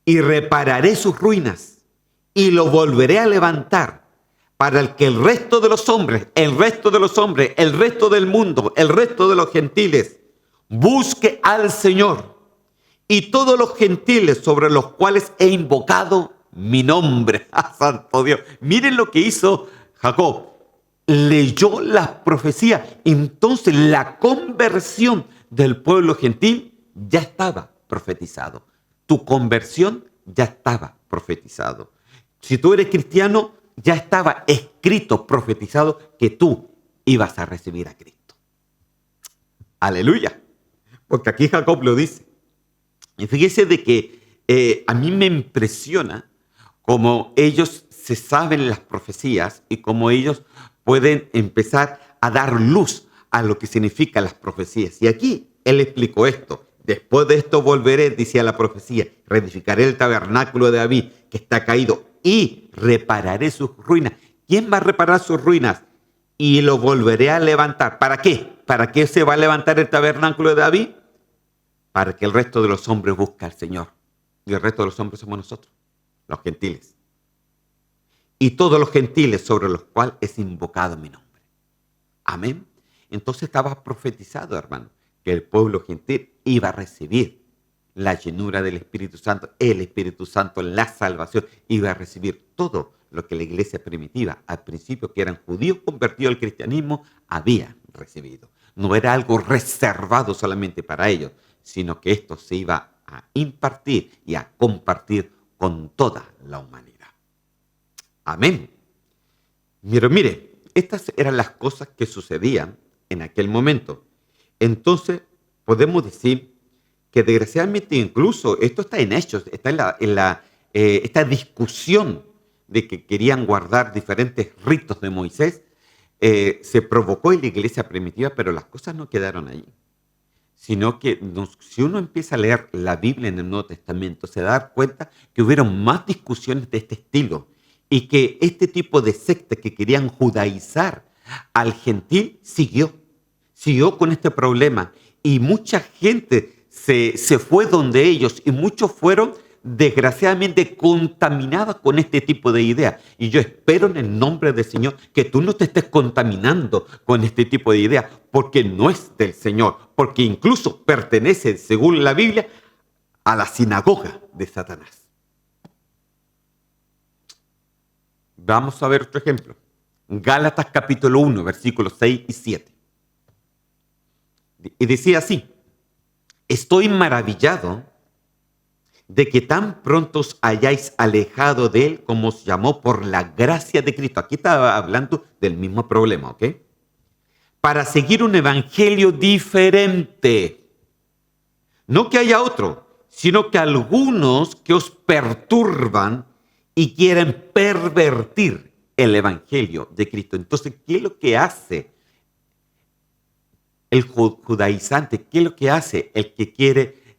y repararé sus ruinas y lo volveré a levantar para que el resto de los hombres, el resto del mundo, el resto de los gentiles, busque al Señor y todos los gentiles sobre los cuales he invocado mi nombre. ¡Ah, santo Dios! Miren lo que hizo Jacob. Leyó las profecías. Entonces la conversión del pueblo gentil ya estaba profetizado. Tu conversión ya estaba profetizado. Si tú eres cristiano, ya estaba escrito, profetizado, que tú ibas a recibir a Cristo. Aleluya. Porque aquí Jacob lo dice. Y fíjese de que a mí me impresiona cómo ellos se saben las profecías y cómo ellos pueden empezar a dar luz a lo que significan las profecías. Y aquí él explicó esto. Después de esto volveré, decía la profecía, reedificaré el tabernáculo de David, que está caído, y repararé sus ruinas. ¿Quién va a reparar sus ruinas? Y lo volveré a levantar. ¿Para qué? ¿Para qué se va a levantar el tabernáculo de David? Para que el resto de los hombres busque al Señor. Y el resto de los hombres somos nosotros, los gentiles. Y todos los gentiles sobre los cuales es invocado mi nombre. Amén. Entonces estaba profetizado, hermano, que el pueblo gentil iba a recibir la llenura del Espíritu Santo, el Espíritu Santo, la salvación, iba a recibir todo lo que la iglesia primitiva, al principio que eran judíos convertidos al cristianismo, había recibido. No era algo reservado solamente para ellos, sino que esto se iba a impartir y a compartir con toda la humanidad. Amén. Mire, estas eran las cosas que sucedían en aquel momento. Entonces, podemos decir que desgraciadamente incluso esto está en Hechos, está esta discusión de que querían guardar diferentes ritos de Moisés, se provocó en la iglesia primitiva, pero las cosas no quedaron allí. Sino que si uno empieza a leer la Biblia en el Nuevo Testamento, se da cuenta que hubieron más discusiones de este estilo y que este tipo de sectas que querían judaizar al gentil siguió con este problema y mucha gente se fue donde ellos y muchos fueron desgraciadamente contaminada con este tipo de ideas. Y yo espero en el nombre del Señor que tú no te estés contaminando con este tipo de ideas, porque no es del Señor, porque incluso pertenece, según la Biblia, a la sinagoga de Satanás. Vamos a ver otro ejemplo. Gálatas capítulo 1, versículos 6 y 7. Y decía así: estoy maravillado de que tan pronto os hayáis alejado de él como os llamó por la gracia de Cristo. Aquí estaba hablando del mismo problema, ¿ok? Para seguir un evangelio diferente. No que haya otro, sino que algunos que os perturban y quieren pervertir el evangelio de Cristo. Entonces, ¿qué es lo que hace el judaizante? ¿Qué es lo que hace el que quiere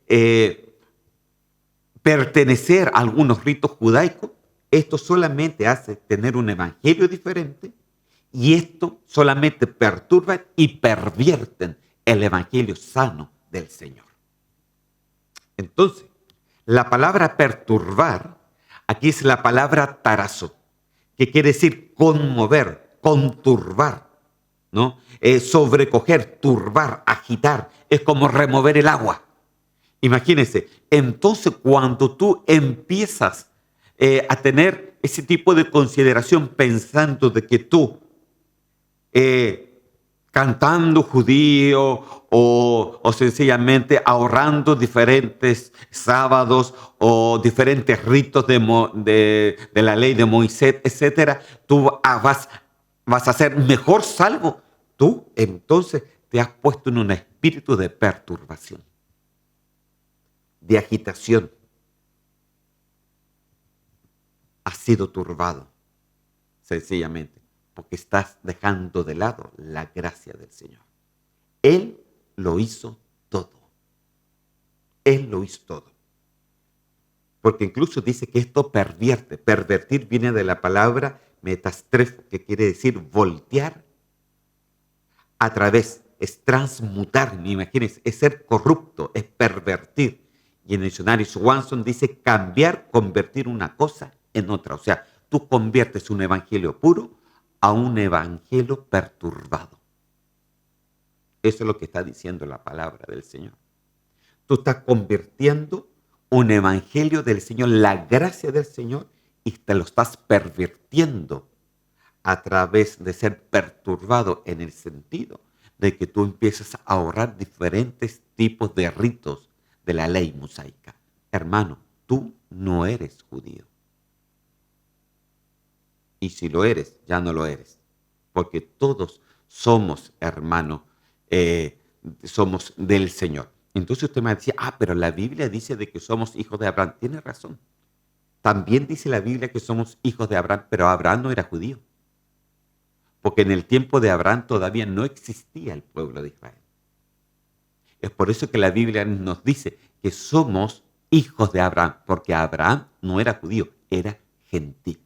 pertenecer a algunos ritos judaicos? Esto solamente hace tener un evangelio diferente y esto solamente perturba y pervierten el evangelio sano del Señor. Entonces, la palabra perturbar aquí es la palabra tarazo, que quiere decir conmover, conturbar, ¿no? Sobrecoger, turbar, agitar, es como remover el agua. Imagínense, entonces cuando tú empiezas a tener ese tipo de consideración pensando de que tú cantando judío o sencillamente ahorrando diferentes sábados o diferentes ritos de la ley de Moisés, etcétera, tú vas a ser mejor salvo. Tú entonces te has puesto en un espíritu de perturbación, de agitación. Has sido turbado, sencillamente, porque estás dejando de lado la gracia del Señor. Él lo hizo todo. Él lo hizo todo. Porque incluso dice que esto pervierte. Pervertir viene de la palabra metastrefo, que quiere decir voltear a través, es transmutar. Imagínense, es ser corrupto, es pervertir. Y en el diccionario Swanson dice cambiar, convertir una cosa en otra. O sea, tú conviertes un evangelio puro a un evangelio perturbado. Eso es lo que está diciendo la palabra del Señor. Tú estás convirtiendo un evangelio del Señor, la gracia del Señor, y te lo estás pervirtiendo a través de ser perturbado en el sentido de que tú empiezas a ahorrar diferentes tipos de ritos de la ley mosaica. Hermano, tú no eres judío. Y si lo eres, ya no lo eres. Porque todos somos hermanos, somos del Señor. Entonces usted me decía, pero la Biblia dice de que somos hijos de Abraham. Tiene razón. También dice la Biblia que somos hijos de Abraham, pero Abraham no era judío. Porque en el tiempo de Abraham todavía no existía el pueblo de Israel. Es por eso que la Biblia nos dice que somos hijos de Abraham, porque Abraham no era judío, era gentil,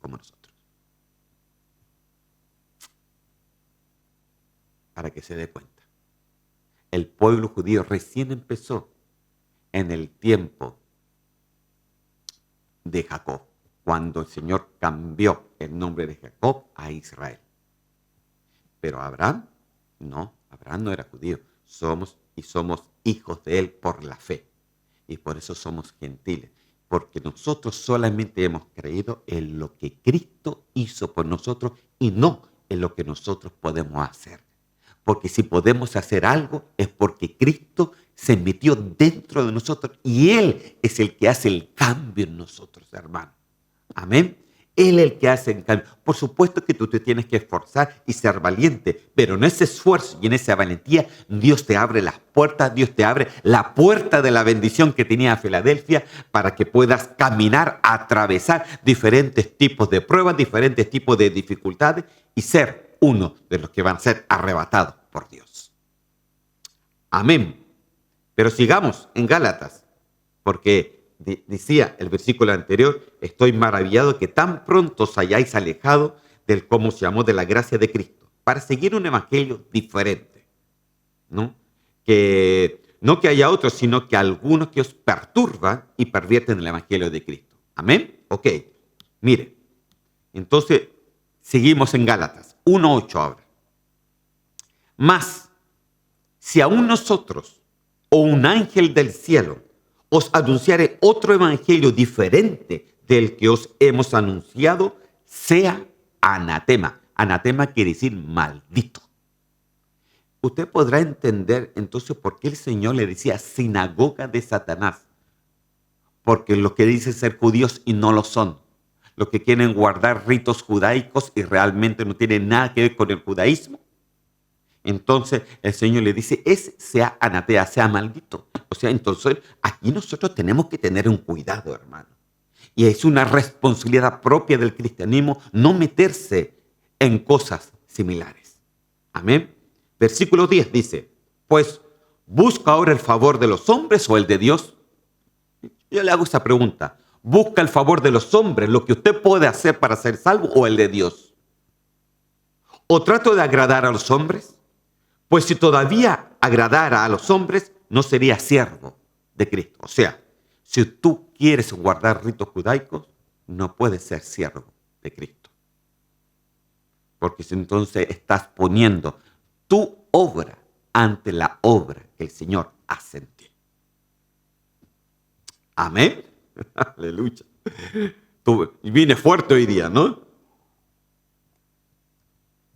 como nosotros. Para que se dé cuenta. El pueblo judío recién empezó en el tiempo de Jacob, cuando el Señor cambió el nombre de Jacob a Israel. Pero Abraham no era judío. Somos hijos de él por la fe. Y por eso somos gentiles. Porque nosotros solamente hemos creído en lo que Cristo hizo por nosotros y no en lo que nosotros podemos hacer. Porque si podemos hacer algo es porque Cristo se metió dentro de nosotros y Él es el que hace el cambio en nosotros, hermano. Amén. Él es el que hace el cambio. Por supuesto que tú te tienes que esforzar y ser valiente, pero en ese esfuerzo y en esa valentía, Dios te abre las puertas, Dios te abre la puerta de la bendición que tenía Filadelfia para que puedas caminar, atravesar diferentes tipos de pruebas, diferentes tipos de dificultades y ser uno de los que van a ser arrebatados por Dios. Amén. Pero sigamos en Gálatas, porque decía el versículo anterior, estoy maravillado que tan pronto os hayáis alejado del cómo se llamó de la gracia de Cristo, para seguir un evangelio diferente, ¿no? Que no que haya otros, sino que algunos que os perturban y pervierten el Evangelio de Cristo. ¿Amén? Ok, mire, entonces seguimos en Gálatas 1:8 ahora. Mas, si aún nosotros o un ángel del cielo os anunciare otro evangelio diferente del que os hemos anunciado, sea anatema. Anatema quiere decir maldito. Usted podrá entender entonces por qué el Señor le decía sinagoga de Satanás. Porque los que dicen ser judíos y no lo son. Los que quieren guardar ritos judaicos y realmente no tienen nada que ver con el judaísmo. Entonces el Señor le dice, sea anatea, sea maldito. O sea, entonces aquí nosotros tenemos que tener un cuidado, hermano. Y es una responsabilidad propia del cristianismo no meterse en cosas similares. Amén. Versículo 10 dice, pues, ¿busca ahora el favor de los hombres o el de Dios? Yo le hago esa pregunta. ¿Busca el favor de los hombres, lo que usted puede hacer para ser salvo, o el de Dios? ¿O trato de agradar a los hombres? Pues si todavía agradara a los hombres, no sería siervo de Cristo. O sea, si tú quieres guardar ritos judaicos, no puedes ser siervo de Cristo. Porque si entonces estás poniendo tu obra ante la obra que el Señor hace en ti. Amén. Aleluya. Tú viene fuerte hoy día, ¿no?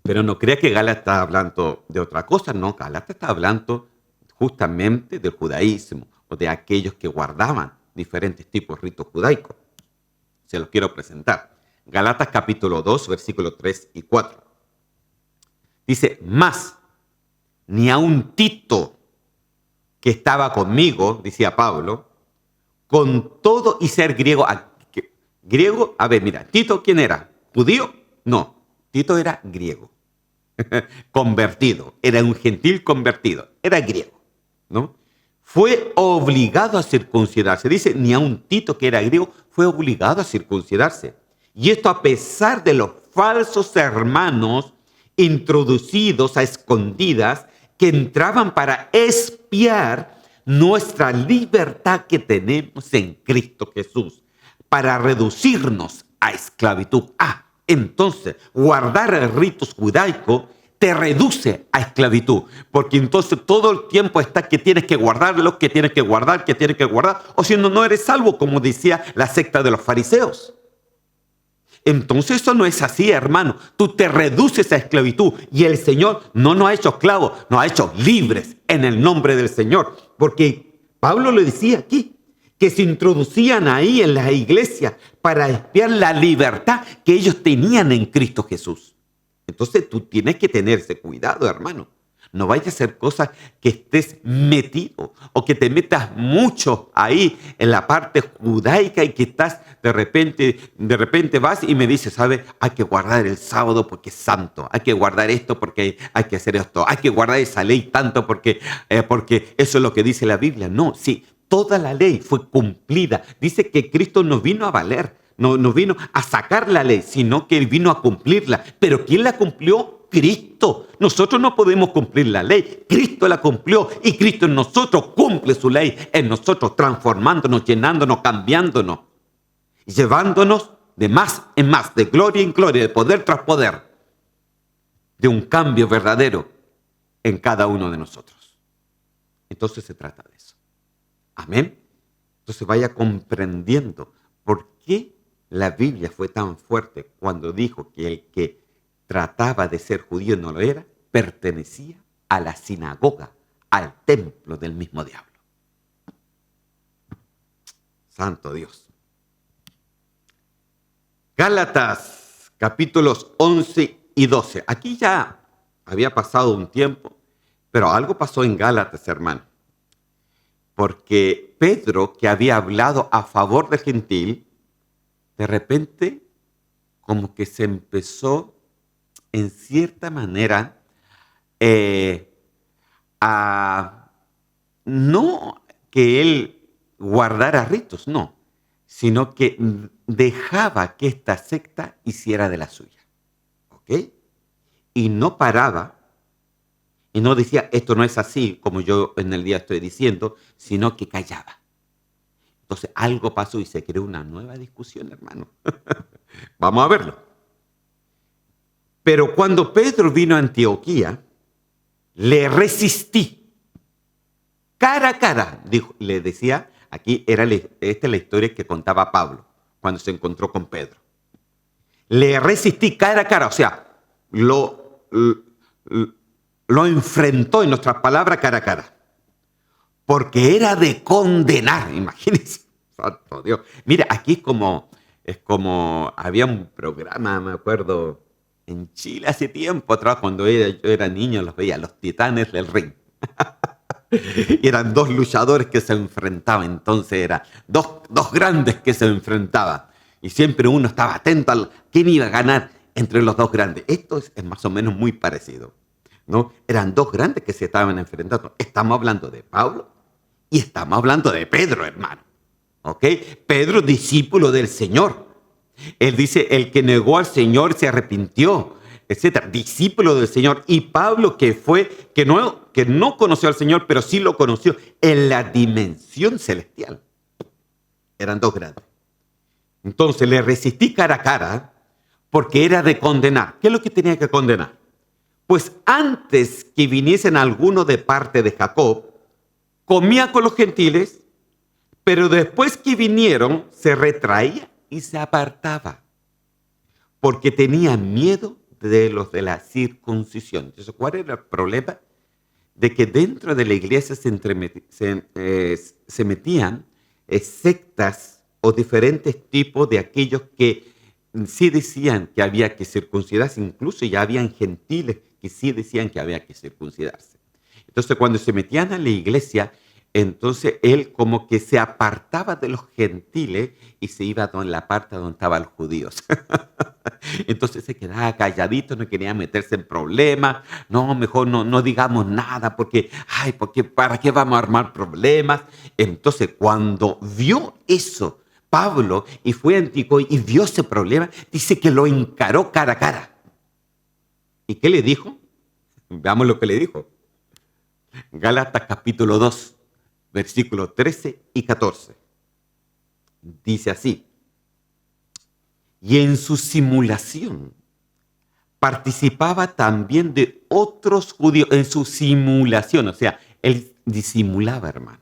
Pero no crea que Gálatas está hablando de otra cosa, no. Gálatas está hablando justamente del judaísmo o de aquellos que guardaban diferentes tipos de ritos judaicos. Se los quiero presentar. Gálatas capítulo 2, versículos 3 y 4. Dice, más, ni a un Tito que estaba conmigo, decía Pablo, con todo y ser griego. Griego, a ver, mira, Tito, ¿quién era? ¿Judío? No, Tito era griego. Convertido, era un gentil convertido, era griego, ¿no? Fue obligado a circuncidarse. Dice, ni a un Tito que era griego fue obligado a circuncidarse. Y esto a pesar de los falsos hermanos introducidos a escondidas que entraban para espiar nuestra libertad que tenemos en Cristo Jesús, para reducirnos a esclavitud. Entonces, guardar el rito judaico te reduce a esclavitud, porque entonces todo el tiempo está que tienes que guardarlo, que tienes que guardar, o si no, no eres salvo, como decía la secta de los fariseos. Entonces eso no es así, hermano. Tú te reduces a esclavitud y el Señor no nos ha hecho esclavos, nos ha hecho libres en el nombre del Señor. Porque Pablo le decía aquí que se introducían ahí en las iglesias para espiar la libertad que ellos tenían en Cristo Jesús. Entonces tú tienes que tener ese cuidado, hermano. No vayas a hacer cosas que estés metido o que te metas mucho ahí en la parte judaica y que estás de repente vas y me dices, ¿sabes? Hay que guardar el sábado porque es santo. Hay que guardar esto porque hay que hacer esto. Hay que guardar esa ley tanto porque eso es lo que dice la Biblia. No, sí, toda la ley fue cumplida. Dice que Cristo nos vino a valer. No vino a sacar la ley, sino que Él vino a cumplirla. ¿Pero quién la cumplió? Cristo. Nosotros no podemos cumplir la ley. Cristo la cumplió y Cristo en nosotros cumple su ley, en nosotros transformándonos, llenándonos, cambiándonos, llevándonos de más en más, de gloria en gloria, de poder tras poder, de un cambio verdadero en cada uno de nosotros. Entonces se trata de eso. Amén. Entonces vaya comprendiendo por qué la Biblia fue tan fuerte cuando dijo que el que trataba de ser judío no lo era, pertenecía a la sinagoga, al templo del mismo diablo. Santo Dios. Gálatas, capítulos 11 y 12. Aquí ya había pasado un tiempo, pero algo pasó en Gálatas, hermano. Porque Pedro, que había hablado a favor del gentil, de repente como que se empezó en cierta manera a no que él guardara ritos, no, sino que dejaba que esta secta hiciera de la suya. ¿Ok? Y no paraba Y no decía, esto no es así, como yo en el día estoy diciendo, sino que callaba. Entonces algo pasó y se creó una nueva discusión, hermano. Vamos a verlo. Pero cuando Pedro vino a Antioquía, le resistí. Cara a cara, dijo, le decía, aquí esta es la historia que contaba Pablo cuando se encontró con Pedro. Le resistí cara a cara, o sea, lo enfrentó, en nuestras palabras, cara a cara. Porque era de condenar, imagínense. Santo Dios. Mira, aquí es como había un programa, me acuerdo, en Chile hace tiempo atrás, cuando yo era niño, los veía, los Titanes del Ring. Y eran dos luchadores que se enfrentaban, entonces eran dos grandes que se enfrentaban. Y siempre uno estaba atento a quién iba a ganar entre los dos grandes. Esto es más o menos muy parecido, ¿no? Eran dos grandes que se estaban enfrentando. Estamos hablando de Pablo y estamos hablando de Pedro, hermano. ¿Ok? Pedro, discípulo del Señor. Él dice, el que negó al Señor se arrepintió, etcétera. Discípulo del Señor. Y Pablo, que no conoció al Señor, pero sí lo conoció en la dimensión celestial. Eran dos grandes. Entonces le resistí cara a cara porque era de condenar. ¿Qué es lo que tenía que condenar? Pues antes que viniesen algunos de parte de Jacob, comía con los gentiles, pero después que vinieron, se retraía y se apartaba, porque tenía miedo de los de la circuncisión. Entonces, ¿cuál era el problema? De que dentro de la iglesia se metían sectas o diferentes tipos de aquellos que sí decían que había que circuncidarse, incluso ya habían gentiles que sí decían que había que circuncidarse. Entonces, cuando se metían a la iglesia, entonces él como que se apartaba de los gentiles y se iba a la parte donde estaban los judíos. Entonces se quedaba calladito, no quería meterse en problemas. No, mejor no digamos nada porque ¿para qué vamos a armar problemas? Entonces cuando vio eso Pablo y fue a Anticoya y vio ese problema, dice que lo encaró cara a cara. ¿Y qué le dijo? Veamos lo que le dijo. Gálatas capítulo 2, versículos 13 y 14. Dice así: y en su simulación participaba también de otros judíos, en su simulación, o sea, él disimulaba, hermano.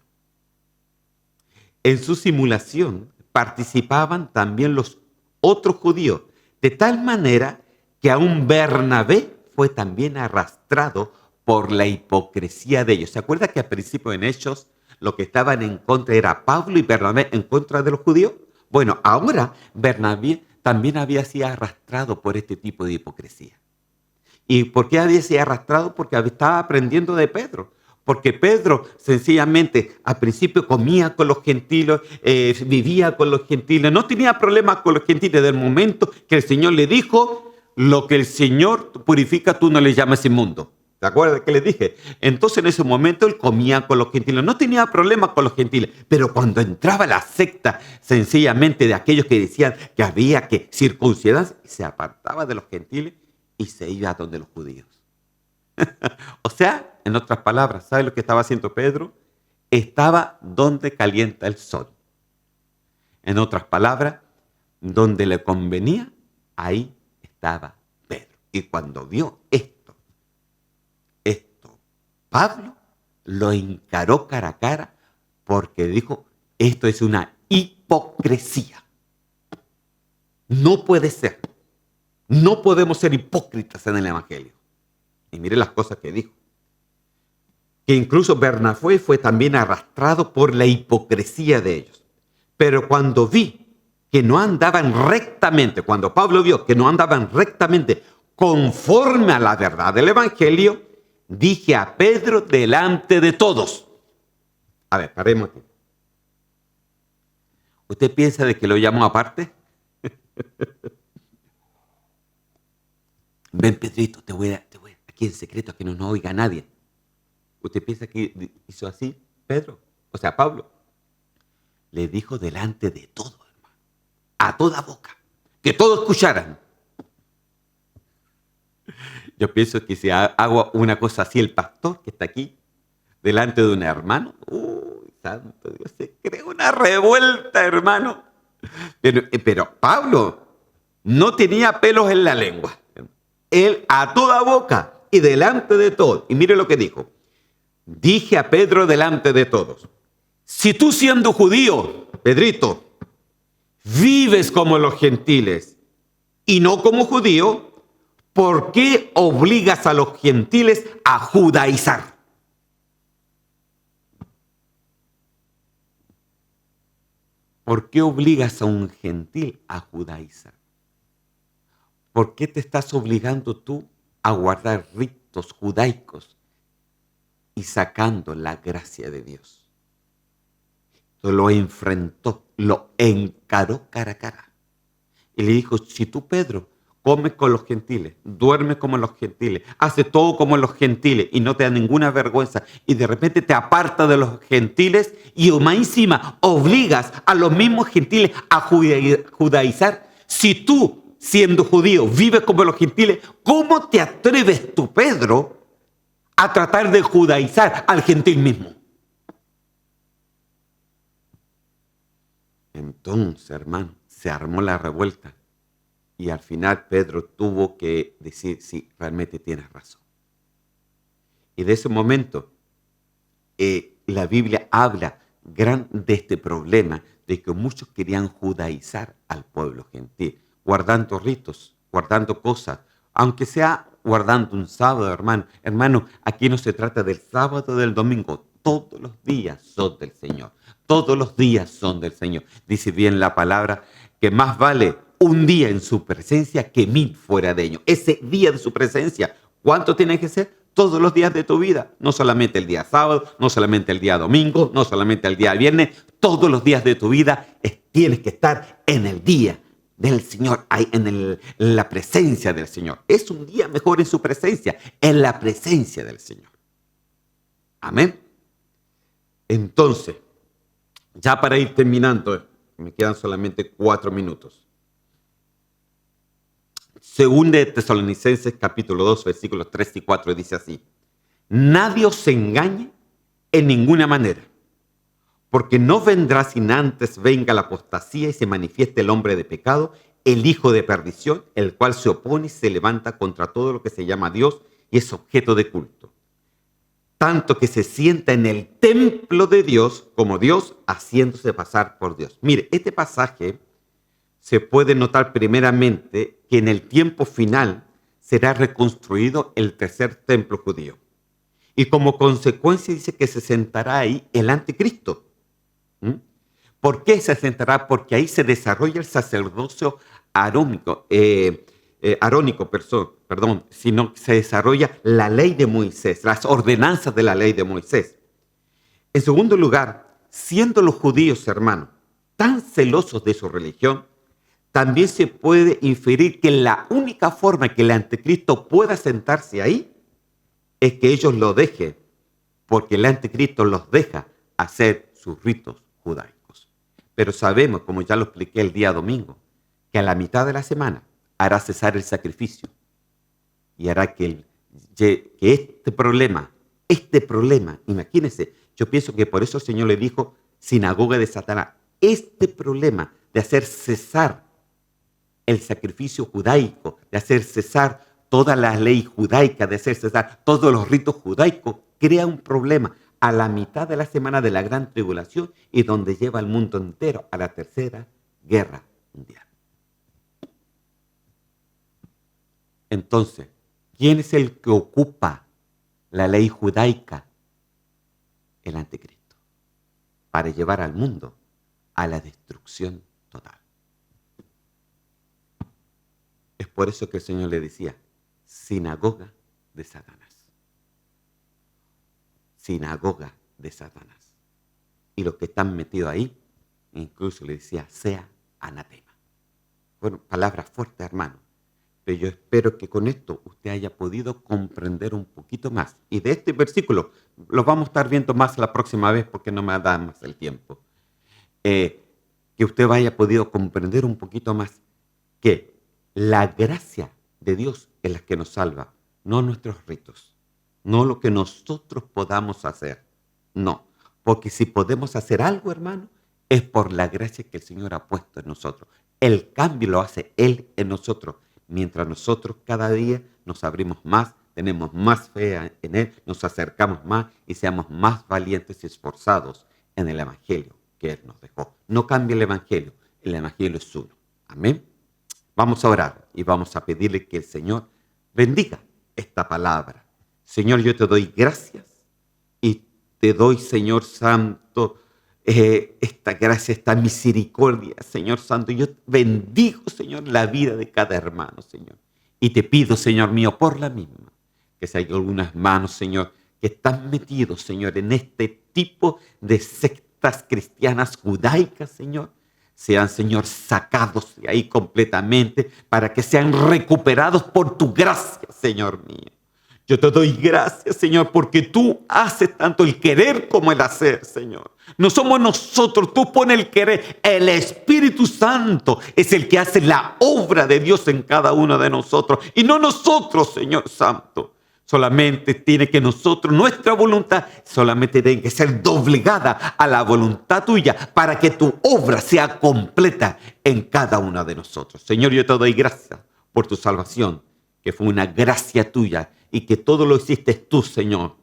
En su simulación participaban también los otros judíos, de tal manera que aún Bernabé fue también arrastrado por la hipocresía de ellos. ¿Se acuerda que al principio en Hechos lo que estaban en contra era Pablo y Bernabé en contra de los judíos? Bueno, ahora Bernabé también había sido arrastrado por este tipo de hipocresía. ¿Y por qué había sido arrastrado? Porque estaba aprendiendo de Pedro. Porque Pedro sencillamente al principio comía con los gentiles, vivía con los gentiles, no tenía problemas con los gentiles. Del momento que el Señor le dijo, lo que el Señor purifica, tú no le llamas inmundo. ¿Te acuerdas que le dije? Entonces en ese momento él comía con los gentiles, no tenía problemas con los gentiles, pero cuando entraba la secta sencillamente de aquellos que decían que había que circuncidarse, se apartaba de los gentiles y se iba a donde los judíos. O sea, en otras palabras, ¿sabe lo que estaba haciendo Pedro? Estaba donde calienta el sol. En otras palabras, donde le convenía, ahí estaba Pedro. Y cuando vio esto, Pablo lo encaró cara a cara porque dijo, esto es una hipocresía. No puede ser. No podemos ser hipócritas en el Evangelio. Y mire las cosas que dijo. Que incluso Bernabé fue también arrastrado por la hipocresía de ellos. Pero cuando vi que no andaban rectamente, cuando Pablo vio que no andaban rectamente conforme a la verdad del Evangelio, dije a Pedro delante de todos. A ver, paremos aquí. ¿Usted piensa de que lo llamo aparte? Ven, Pedrito, te voy aquí en secreto, que no nos oiga nadie. ¿Usted piensa que hizo así, Pedro? O sea, Pablo. Le dijo delante de todo, hermano. A toda boca. Que todos escucharan. Yo pienso que si hago una cosa así, el pastor que está aquí, delante de un hermano, uy, santo Dios, se crea una revuelta, hermano. Pero Pablo no tenía pelos en la lengua. Él a toda boca y delante de todos. Y mire lo que dijo. Dije a Pedro delante de todos, si tú siendo judío, Pedrito, vives como los gentiles y no como judío, ¿por qué obligas a los gentiles a judaizar? ¿Por qué obligas a un gentil a judaizar? ¿Por qué te estás obligando tú a guardar ritos judaicos y sacando la gracia de Dios? Lo enfrentó, lo encaró cara a cara. Y le dijo, si tú, Pedro, comes con los gentiles, duermes como los gentiles, haces todo como los gentiles y no te da ninguna vergüenza y de repente te apartas de los gentiles y más encima obligas a los mismos gentiles a judaizar, si tú, siendo judío, vives como los gentiles, ¿cómo te atreves tú, Pedro, a tratar de judaizar al gentil mismo? Entonces, hermano, se armó la revuelta y al final Pedro tuvo que decir, sí, realmente tienes razón. Y de ese momento, la Biblia habla de este problema de que muchos querían judaizar al pueblo gentil, guardando ritos, guardando cosas, aunque sea guardando un sábado, hermano. Hermano, aquí no se trata del sábado o del domingo, todos los días son del Señor. Todos los días son del Señor. Dice bien la palabra que más vale un día en su presencia que 1000 fuera de ellos. Ese día de su presencia, ¿cuánto tiene que ser? Todos los días de tu vida. No solamente el día sábado, no solamente el día domingo, no solamente el día viernes. Todos los días de tu vida tienes que estar en el día del Señor, en la presencia del Señor. Es un día mejor en su presencia, en la presencia del Señor. Amén. Entonces, ya para ir terminando, me quedan solamente 4 minutos. Según de Tesalonicenses capítulo 2, versículos 3 y 4 dice así: nadie os engañe en ninguna manera, porque no vendrá sin antes venga la apostasía y se manifieste el hombre de pecado, el hijo de perdición, el cual se opone y se levanta contra todo lo que se llama Dios y es objeto de culto. Tanto que se sienta en el templo de Dios como Dios, haciéndose pasar por Dios. Mire, este pasaje se puede notar primeramente que en el tiempo final será reconstruido el tercer templo judío. Y como consecuencia dice que se sentará ahí el anticristo. ¿Por qué se sentará? Porque ahí se desarrolla el sacerdocio arónico, sino que se desarrolla la ley de Moisés, las ordenanzas de la ley de Moisés. En segundo lugar, siendo los judíos, hermanos, tan celosos de su religión, también se puede inferir que la única forma que el anticristo pueda sentarse ahí es que ellos lo dejen, porque el anticristo los deja hacer sus ritos judaicos. Pero sabemos, como ya lo expliqué el día domingo, que a la mitad de la semana hará cesar el sacrificio y hará que este problema, imagínense, yo pienso que por eso el Señor le dijo sinagoga de Satanás, este problema de hacer cesar el sacrificio judaico, de hacer cesar toda la ley judaica, de hacer cesar todos los ritos judaicos, crea un problema a la mitad de la semana de la gran tribulación y donde lleva al mundo entero a la tercera guerra mundial. Entonces, ¿quién es el que ocupa la ley judaica? El anticristo, para llevar al mundo a la destrucción total. Es por eso que el Señor le decía, sinagoga de Satanás. Sinagoga de Satanás. Y los que están metidos ahí, incluso le decía, sea anatema. Bueno, palabras fuertes, hermano. Pero yo espero que con esto usted haya podido comprender un poquito más. Y de este versículo lo vamos a estar viendo más la próxima vez porque no me da más el tiempo. Que usted haya podido comprender un poquito más que la gracia de Dios es la que nos salva. no nuestros ritos, no lo que nosotros podamos hacer, no, porque si podemos hacer algo, hermano, es por la gracia que el Señor ha puesto en nosotros. El cambio lo hace Él en nosotros, mientras nosotros cada día nos abrimos más, tenemos más fe en Él, nos acercamos más y seamos más valientes y esforzados en el Evangelio que Él nos dejó. No cambie el Evangelio es uno. Amén. Vamos a orar y vamos a pedirle que el Señor bendiga esta palabra. Señor, yo te doy gracias y te doy, Señor Santo, esta gracia, esta misericordia, Señor Santo. Yo bendigo, Señor, la vida de cada hermano, Señor. Y te pido, Señor mío, por la misma, que si hay algunas manos, Señor, que están metidos, Señor, en este tipo de sectas cristianas judaicas, Señor, sean, Señor, sacados de ahí completamente para que sean recuperados por tu gracia, Señor mío. Yo te doy gracias, Señor, porque tú haces tanto el querer como el hacer, Señor. No somos nosotros, tú pones el querer. El Espíritu Santo es el que hace la obra de Dios en cada uno de nosotros y no nosotros, Señor Santo. Solamente tiene que nosotros, nuestra voluntad, solamente tiene que ser doblegada a la voluntad tuya para que tu obra sea completa en cada una de nosotros. Señor, yo te doy gracias por tu salvación, que fue una gracia tuya y que todo lo hiciste tú, Señor,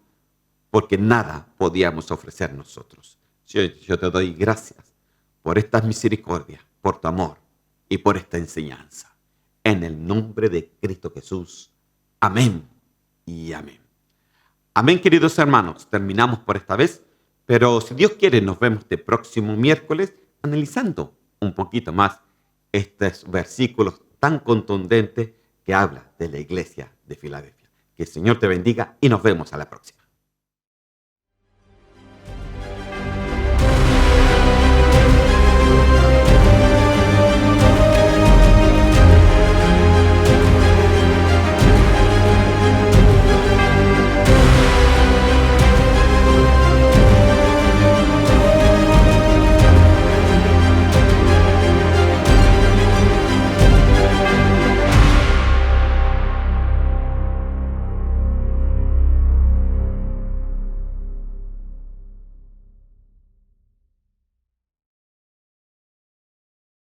porque nada podíamos ofrecer nosotros. Yo te doy gracias por estas misericordias, por tu amor y por esta enseñanza. En el nombre de Cristo Jesús. Amén y amén. Amén, queridos hermanos. Terminamos por esta vez, pero si Dios quiere, nos vemos este próximo miércoles analizando un poquito más estos versículos tan contundentes que habla de la iglesia de Filadelfia. Que el Señor te bendiga y nos vemos a la próxima.